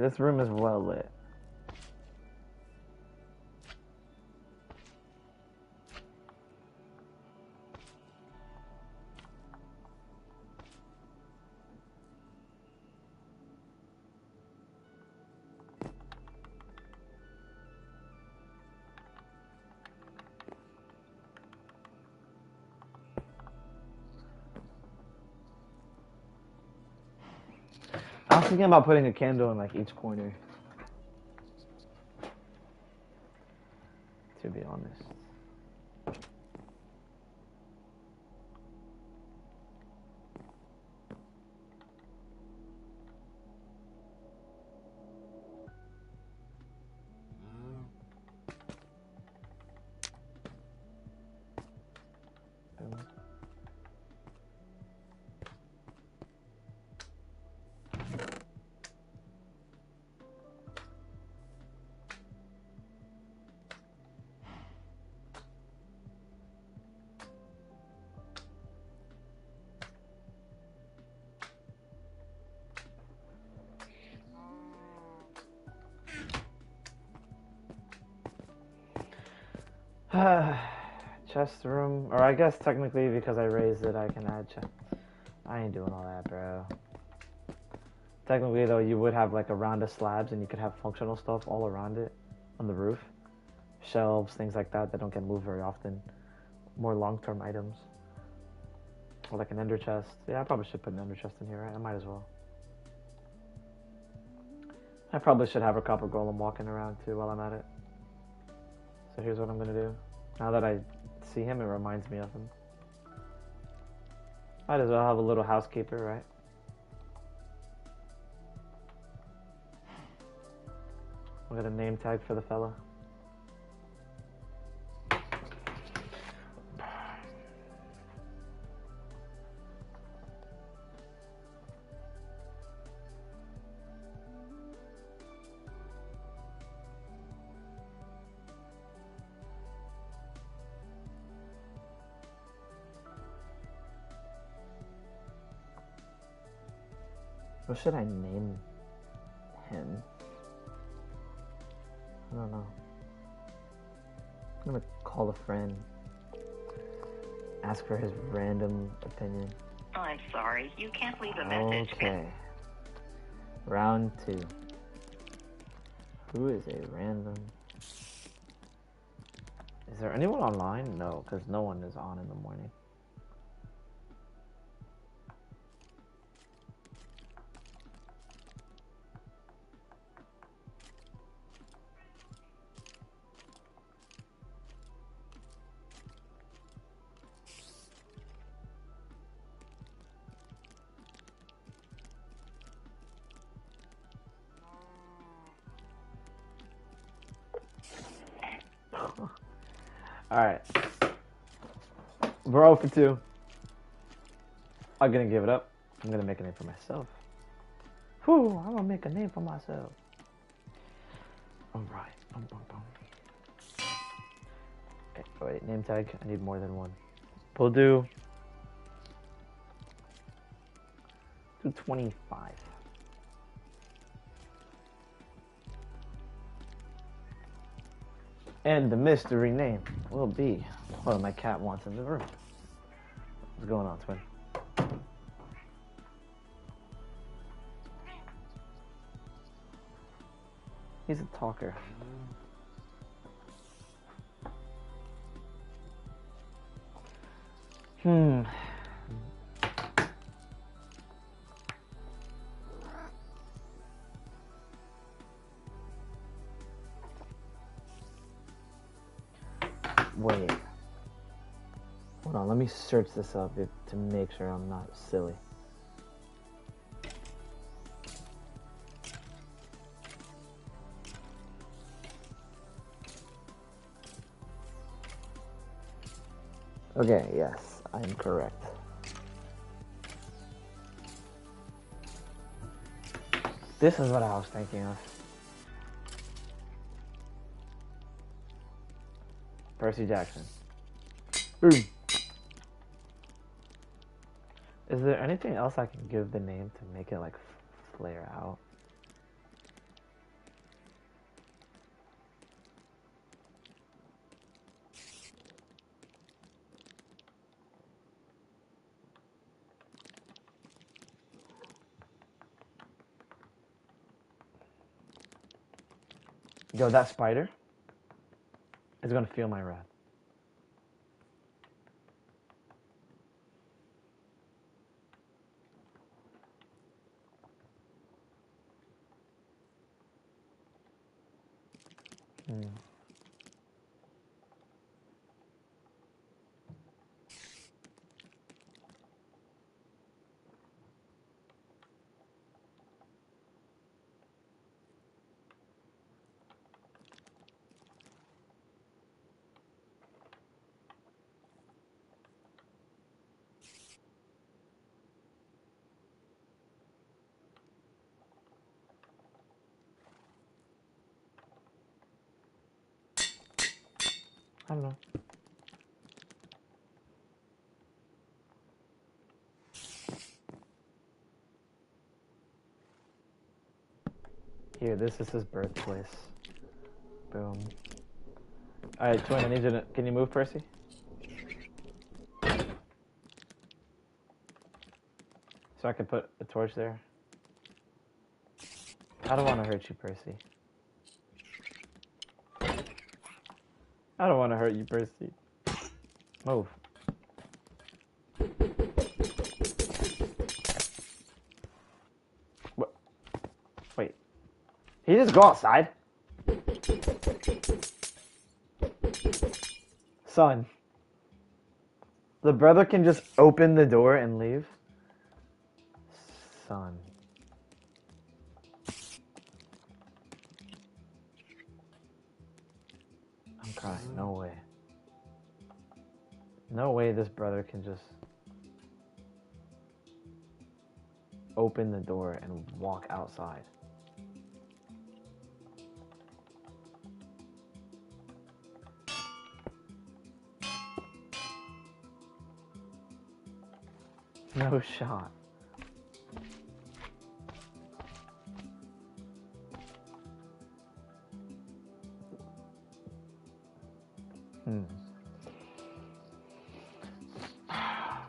this room is well lit. I was thinking about putting a candle in like each corner. To be honest. Chest room, or I guess technically because I raised it, I can add chest. I ain't doing all that, bro. Technically though, you would have like a round of slabs and you could have functional stuff all around it on the roof. Shelves, things like that don't get moved very often. More long-term items. Or like an ender chest. Yeah, I probably should put an ender chest in here, right? I might as well. I probably should have a copper golem walking around too while I'm at it. So here's what I'm gonna do. Now that I see him, it reminds me of him. Might as well have a little housekeeper, right? We'll get a name tag for the fella. What should I name him? I don't know. I'm gonna call a friend. Ask for his random opinion. I'm sorry, you can't leave a message. Okay. Round 2. Who is a random? Is there anyone online? No, because no one is on in the morning. Alright. We're 0 for 2. I'm gonna give it up. I'm gonna make a name for myself. Whew, I'm gonna make a name for myself. Alright. Okay, wait, name tag. I need more than one. We'll do 25. And the mystery name will be what my cat wants in the room. What's going on, twin? He's a talker. Wait. Hold on, let me search this up to make sure I'm not silly. Okay, yes, I am correct. This is what I was thinking of. Percy Jackson. Boom. Is there anything else I can give the name to make it like flare out? Yo, that spider is gonna feel my wrath. I don't know. Here, this is his birthplace. Boom. Alright, Twin, I need you to... Can you move, Percy? So I can put a torch there. I don't want to hurt you, Percy. I don't want to hurt you, Percy. Move. What? Wait. He just go outside? Son. The brother can just open the door and leave? Son. I'm crying. No way. No way this brother can just open the door and walk outside. No shot.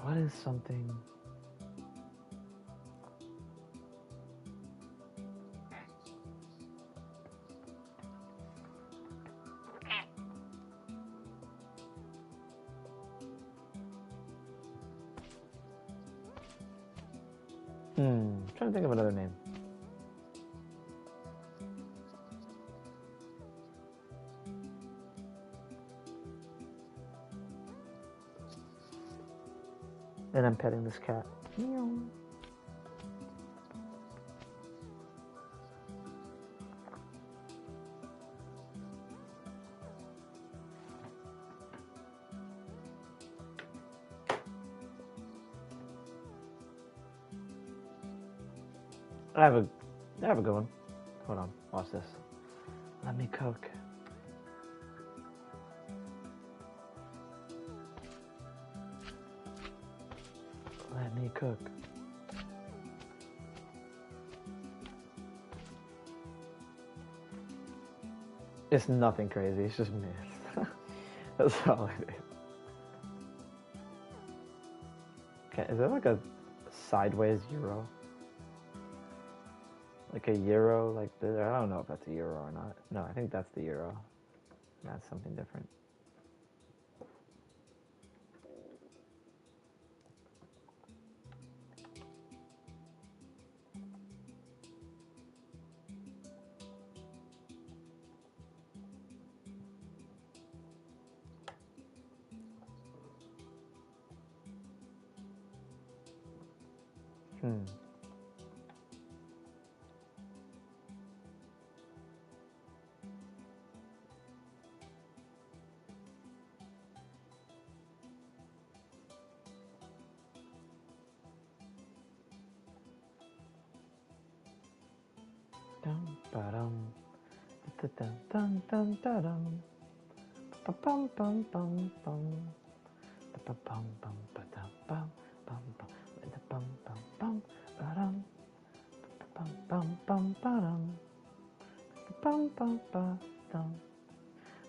What is something... I'm trying to think of another name. And I'm petting this cat. Meow. I have a good one. Hold on, watch this. Let me cook. Let me cook. It's nothing crazy, it's just myth. That's all it is. Okay, is that like a sideways euro? Like a euro, like this? I don't know if that's a euro or not. No, I think that's the euro. That's something different. Dum ba-dum, da-dum, dum dum da-dum, ba-bum bum bum bum, ba-bum bum ba-dum bum bum bum, ba-bum bum bum ba-dum, ba-bum bum bum ba-dum, ba-bum bum ba-dum,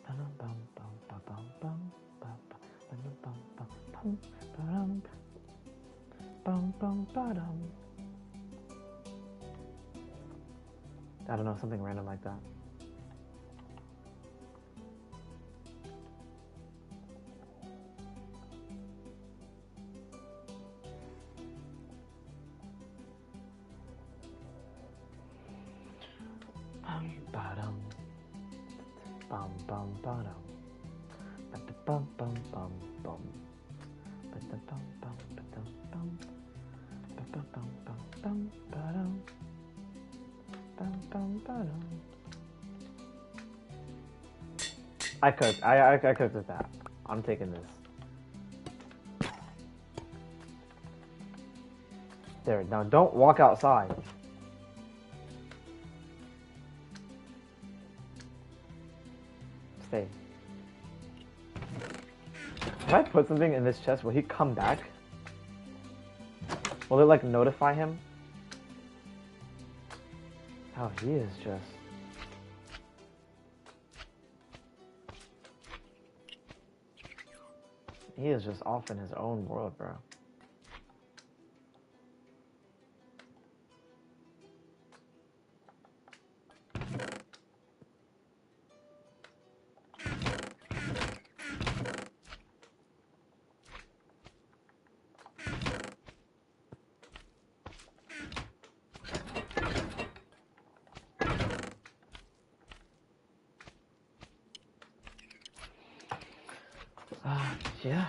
ba-dum bum bum ba-bum bum ba-bum, ba-dum bum bum bum ba-dum, bum bum ba-dum. I don't know, something random like that. Bum bum bum bum bum bum bum. Bum bum bum bum bum. Bum bum bum bum bum. Bum bum bum. I cooked. I cooked with that. I'm taking this. There. Now don't walk outside. Stay. If I put something in this chest, will he come back? Will it like notify him? Oh, he is just... He is just off in his own world, bro. Yeah.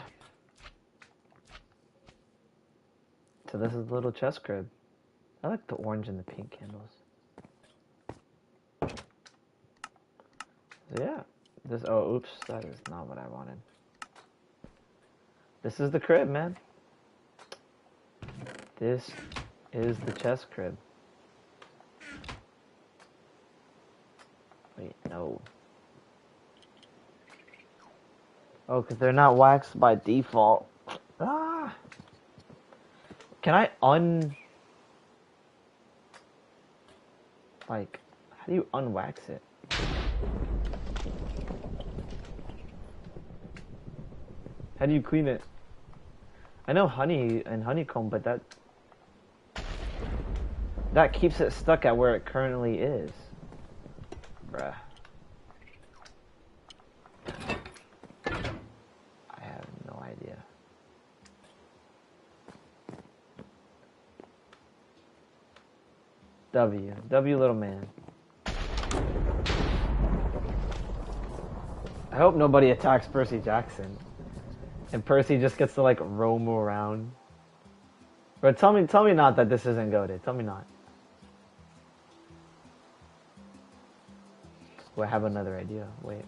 So this is the little chest crib. I like the orange and the pink candles. So yeah. This, oh, oops, that is not what I wanted. This is the crib, man. This is the chest crib. Wait, no. Oh, because they're not waxed by default. Ah! Can I Like, how do you unwax it? How do you clean it? I know honey and honeycomb, but that keeps it stuck at where it currently is. Bruh. I have no idea. W little man. I hope nobody attacks Percy Jackson. And Percy just gets to like roam around. But tell me not that this isn't goated. Tell me not. Oh, I have another idea. Wait.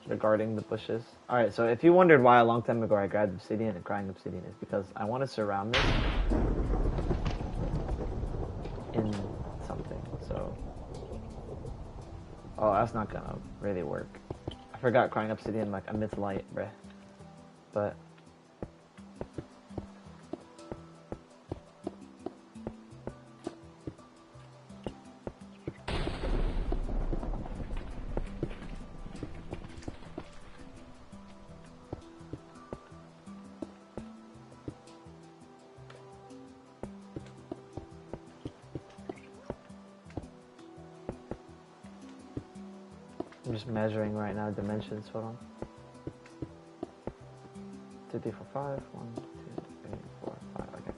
Regarding the bushes. Alright, so if you wondered why a long time ago I grabbed obsidian and crying obsidian, is because I want to surround this in something. So, oh, that's not gonna really work. I forgot crying obsidian like amidst light, bruh. But I'm just measuring right now dimensions. Hold on. 2, 3, 4, 5. 1, 2, 3, 4, 5. Okay.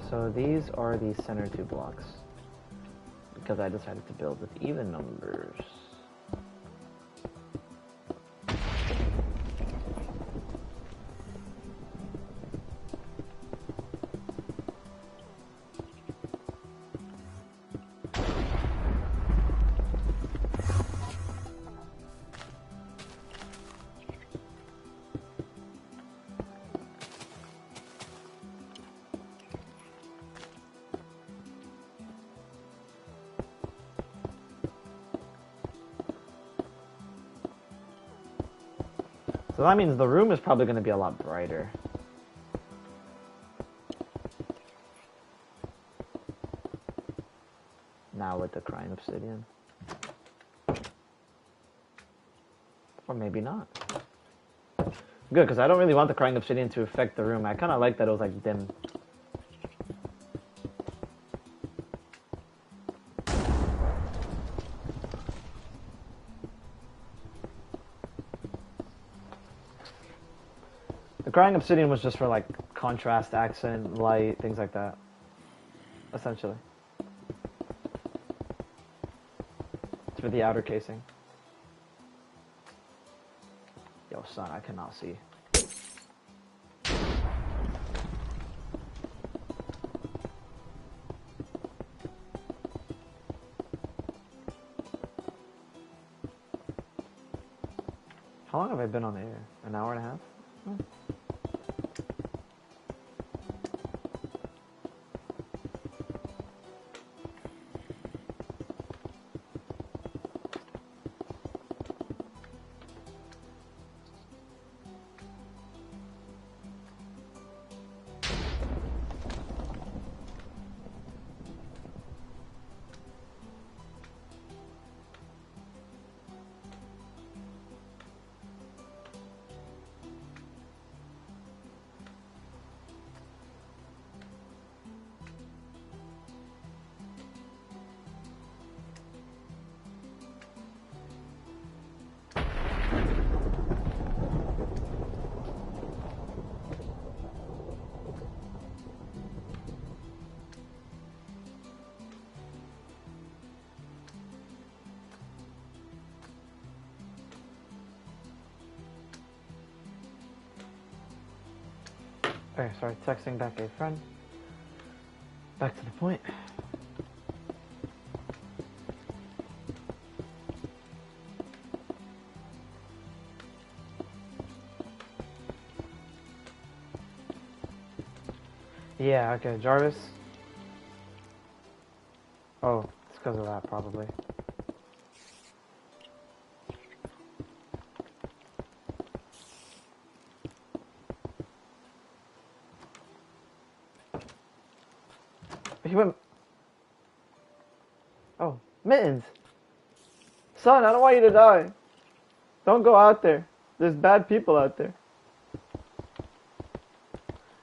So these are the center 2 blocks because I decided to build with even numbers. So that means the room is probably going to be a lot brighter. Now with the crying obsidian. Or maybe not. Good, because I don't really want the crying obsidian to affect the room. I kind of like that it was like dim. The scrying obsidian was just for like contrast, accent, light, things like that. Essentially. It's for the outer casing. Yo, son, I cannot see. How long have I been on the air? An hour and a half? Okay, sorry, texting back a friend. Back to the point. Yeah, okay, Jarvis. Oh, it's because of that, probably. He went... Oh, Mittens! Son, I don't want you to die. Don't go out there. There's bad people out there.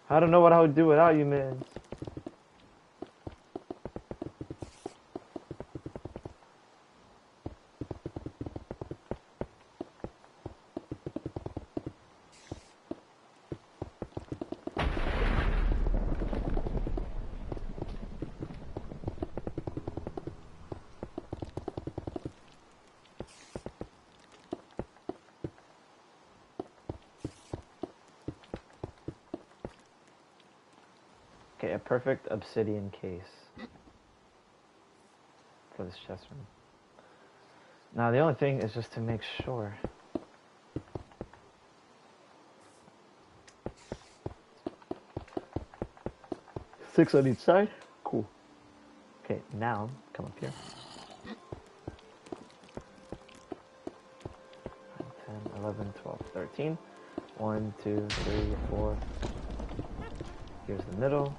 I don't know what I would do without you, Mittens. Okay, a perfect obsidian case for this chest room. Now the only thing is just to make sure. Six on each side? Cool. Okay, now come up here. 10, 11, 12, 13. 1, 2, 3, 4. Here's the middle.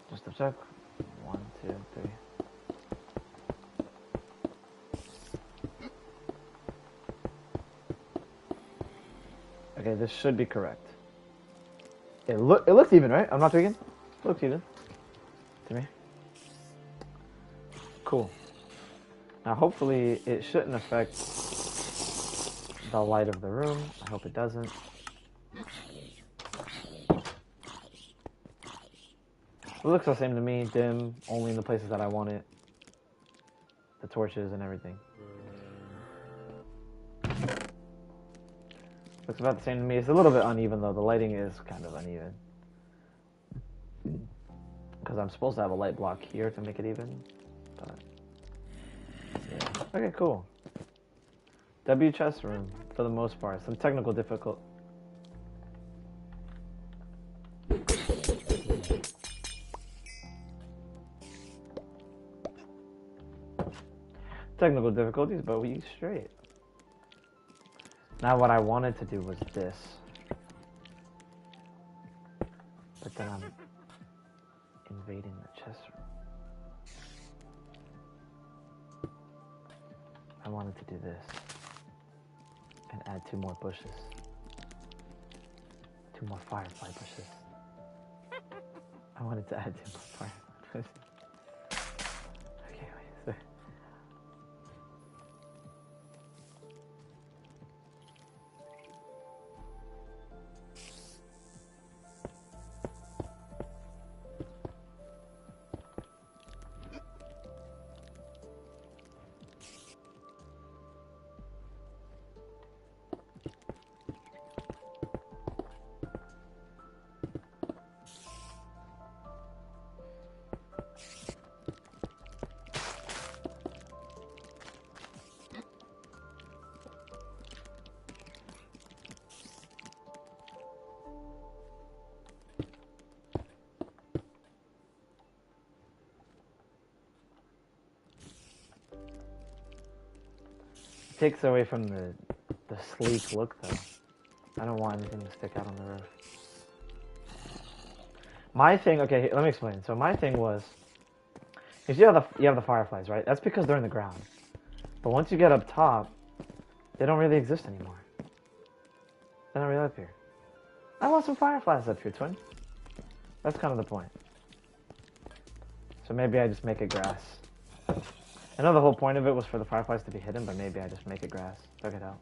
Just to check. 1, 2, 3. Okay, this should be correct. It looks even, right? I'm not tweaking. It looks even to me. Cool. Now, hopefully, it shouldn't affect the light of the room. I hope it doesn't. It looks the same to me, dim, only in the places that I want it. The torches and everything. Looks about the same to me. It's a little bit uneven though. The lighting is kind of uneven. Because I'm supposed to have a light block here to make it even. But yeah. Okay, cool. W chest room, for the most part. Some technical difficult. technical difficulties, but we straight. Now what I wanted to do was this. But then I'm invading the chest room. I wanted to do this. And add 2 more bushes. 2 more firefly bushes. I wanted to add 2 more firefly bushes. Okay, wait. Takes away from the sleek look though. I don't want anything to stick out on the roof. My thing, okay, let me explain. So my thing was, because you have the fireflies, right? That's because they're in the ground. But once you get up top, they don't really exist anymore. They're not really up here. I want some fireflies up here, twin. That's kind of the point. So maybe I just make it grass. I know the whole point of it was for the fireflies to be hidden, but maybe I just make it grass. Check it out.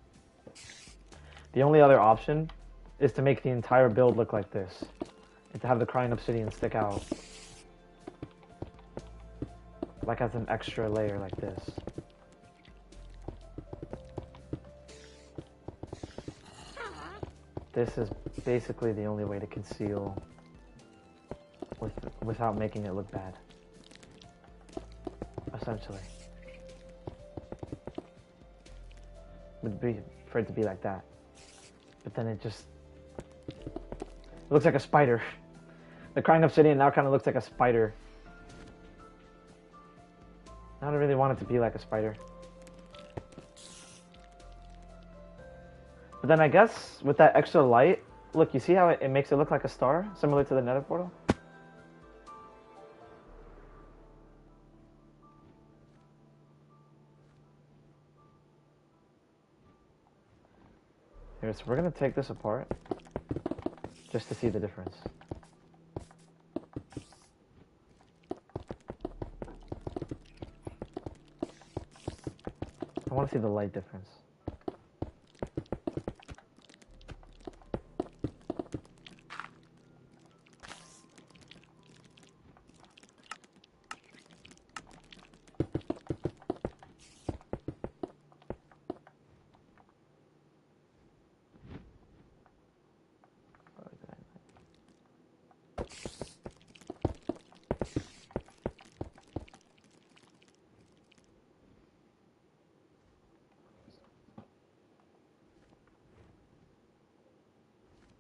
The only other option is to make the entire build look like this. And to have the crying obsidian stick out. Like as an extra layer like this. This is basically the only way to conceal without making it look bad. Essentially. Would be for it to be like that. But then it just looks like a spider. The crying obsidian now kind of looks like a spider. I don't really want it to be like a spider. But then I guess with that extra light, look, you see how it makes it look like a star, similar to the Nether portal? Here, so we're gonna take this apart just to see the difference. I want to see the light difference.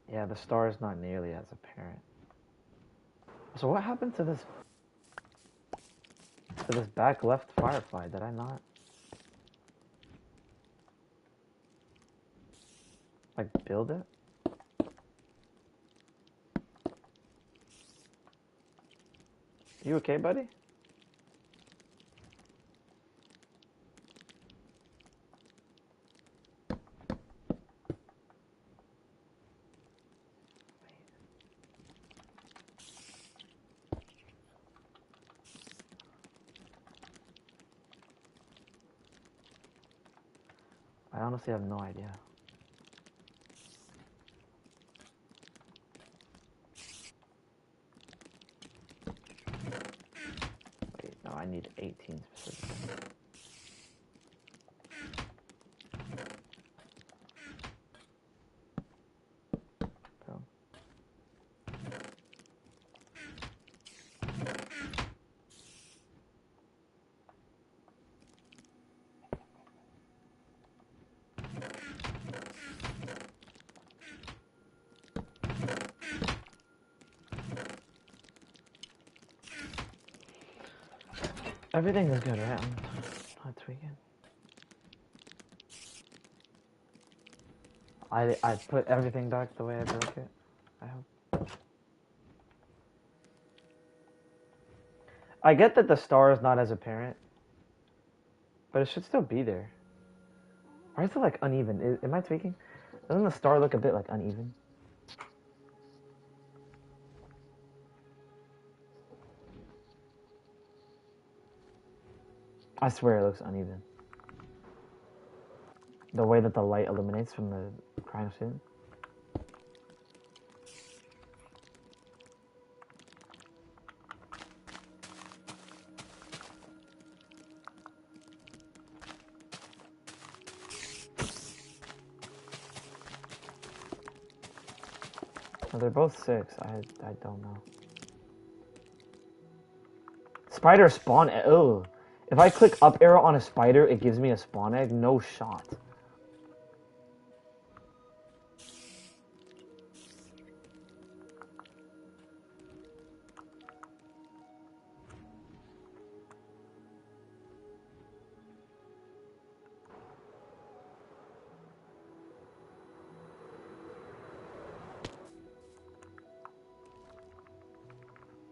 Yeah, the star is not nearly as apparent. So what happened to this back left firefly? Did I not like build it? You okay, buddy? I honestly have no idea. Wait, no, I need 18 specifically. So. Everything is good, right? I'm not tweaking. I put everything back the way I broke it. I hope. I get that the star is not as apparent, but it should still be there. Why is it like uneven? Am I tweaking? Doesn't the star look a bit like uneven? I swear it looks uneven. The way that the light illuminates from the crime scene. Well, they're both 6. I don't know. Spider spawn egg. Oh. If I click up arrow on a spider, it gives me a spawn egg? No shot.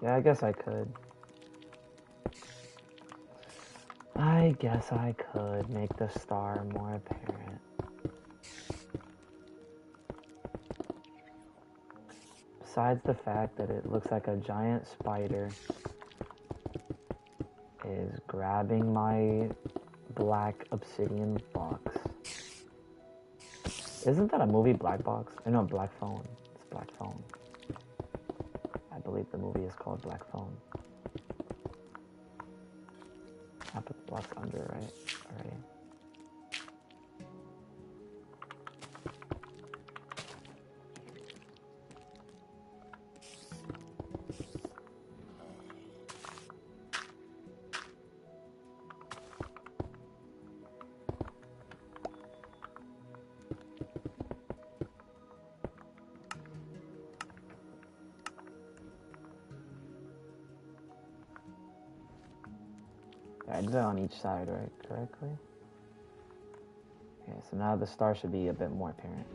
Yeah, I guess I could. I guess I could make the star more apparent. Besides the fact that it looks like a giant spider is grabbing my black obsidian box. Isn't that a movie, Black Box? No, Black Phone. It's Black Phone. I believe the movie is called Black Phone. I put the blocks under, right? Already. I did it on each side, right? Correctly? Okay, so now the star should be a bit more apparent.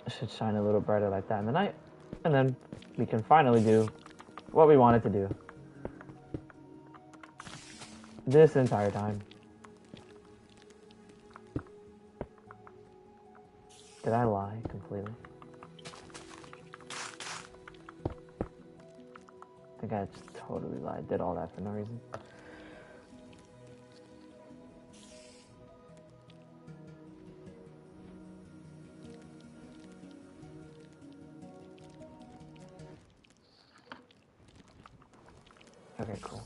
It should shine a little brighter like that in the night. And then we can finally do what we wanted to do. This entire time. Did I lie completely? I think I just totally lied. Did all that for no reason. Okay, cool.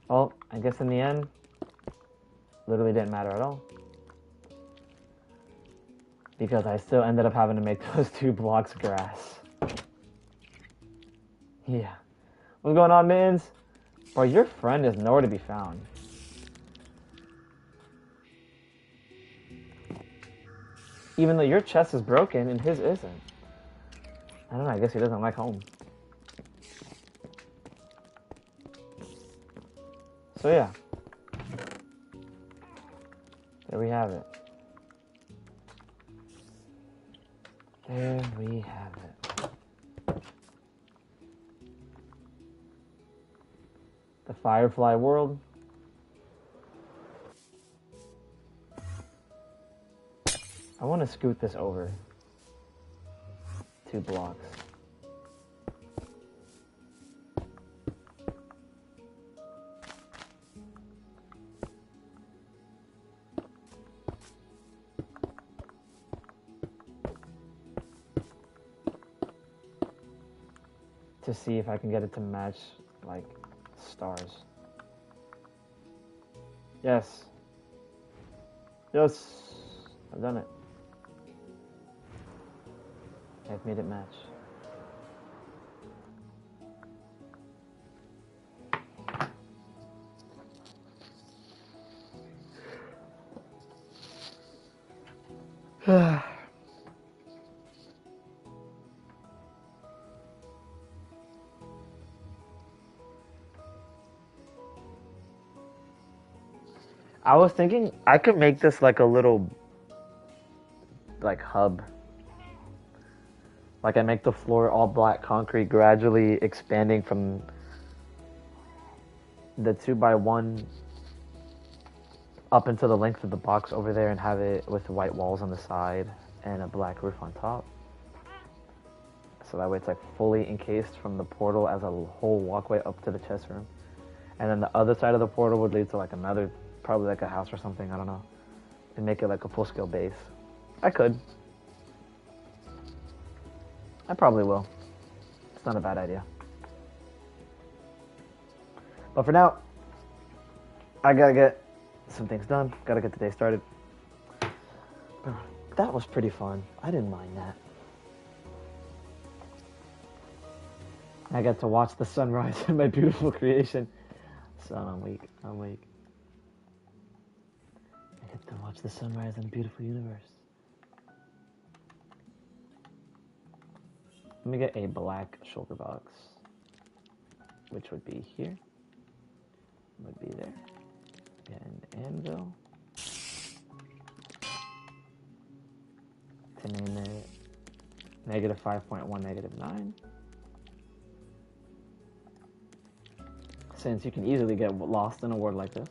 Well, I guess in the end, literally didn't matter at all. Because I still ended up having to make those 2 blocks grass. Yeah. What's going on, Mittens? Bro, your friend is nowhere to be found. Even though your chest is broken and his isn't. I don't know, I guess he doesn't like home. So yeah. There we have it. There we have it. The Firefly world. I want to scoot this over 2 blocks. To see if I can get it to match, like, stars. Yes. Yes. I've done it. I've made it match. I was thinking I could make this like a little like hub. Like I make the floor all black concrete, gradually expanding from the 2x1 up into the length of the box over there, and have it with white walls on the side and a black roof on top. So that way it's like fully encased from the portal as a whole walkway up to the chest room. And then the other side of the portal would lead to like another, probably like a house or something, I don't know. And make it like a full scale base. I could. I probably will. It's not a bad idea. But for now, I gotta get some things done. Gotta get the day started. That was pretty fun. I didn't mind that. I got to watch the sunrise in my beautiful creation. Son, I'm weak. I'm weak. I get to watch the sunrise in a beautiful universe. Let me get a black shulker box, which would be here. Would be there. And anvil. To name it -5.1, -9. Since you can easily get lost in a word like this.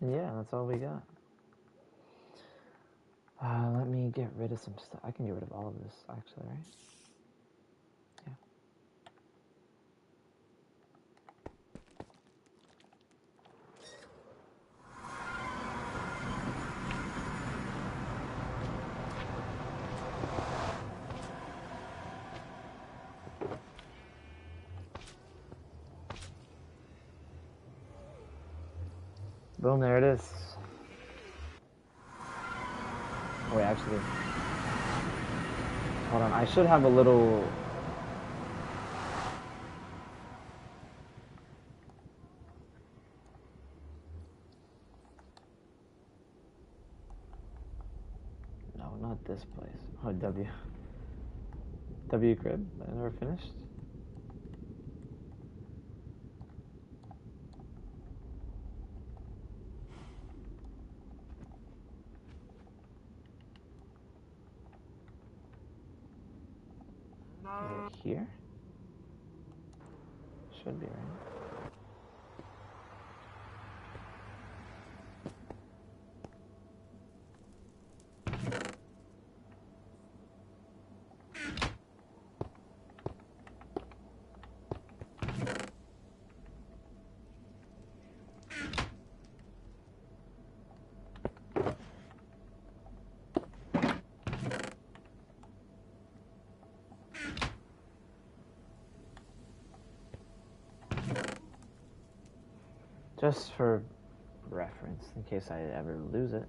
Yeah, that's all we got. Let me get rid of some stuff. I can get rid of all of this, actually, right? Yeah. Boom, there it is. Oh, wait, actually. Hold on, I should have a little... No, not this place. Oh, W. W crib? I never finished? Right here? Should be, right? Just for reference, in case I ever lose it.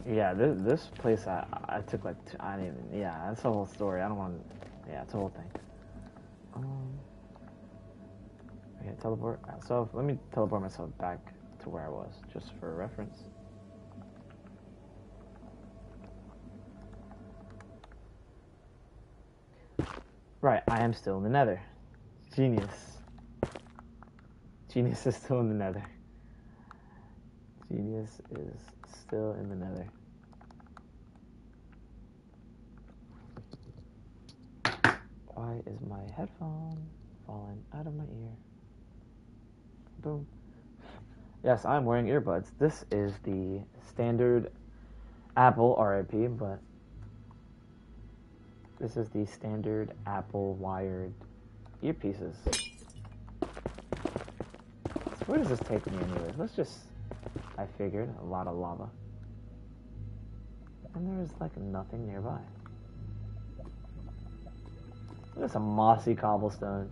Yeah, this place I took like I didn't even, yeah, that's the whole story. I don't want, yeah, it's a whole thing. Okay, teleport. So let me teleport myself back to where I was, just for reference. Right, I am still in the nether. Genius. Genius is still in the nether. Genius is still in the nether. Why is my headphone falling out of my ear? Boom. Yes, I'm wearing earbuds. This is the standard Apple RIP, but this is the standard Apple wired earpieces. So where does this take me anyway? Let's just, I figured, a lot of lava. And there's like nothing nearby. Look at some mossy cobblestone.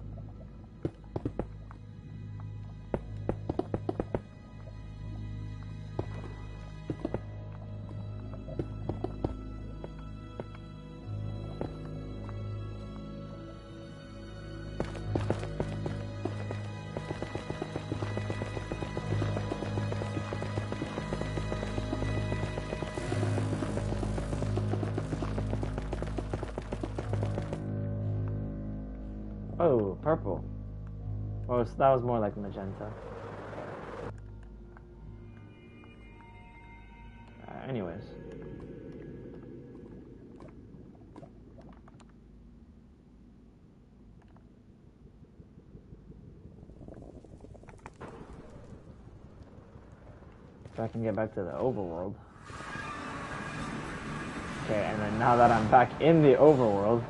Oh, purple. Oh, that was more like magenta. Anyways. If I can get back to the overworld. Okay, and then now that I'm back in the overworld,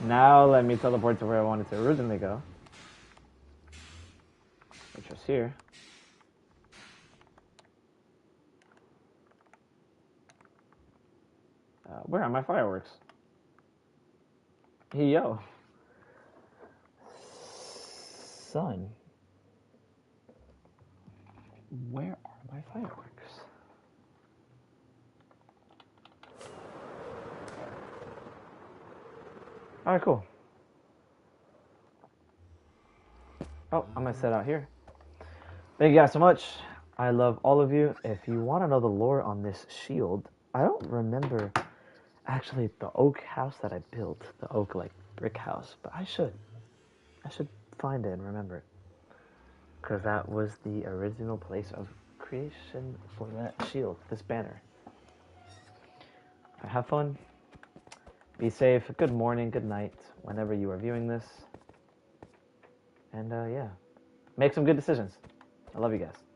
now let me teleport to where I wanted to originally go. Which was here. Where are my fireworks? Hey, yo. Son. Where are my fireworks? Alright, cool. Oh, I'm gonna set out here. Thank you guys so much. I love all of you. If you want to know the lore on this shield, I don't remember actually the oak house that I built, the oak like brick house, but I should find it and remember it, because that was the original place of creation for that shield, this banner. Have fun, be safe, good morning, good night, whenever you are viewing this, and yeah, make some good decisions. I love you guys.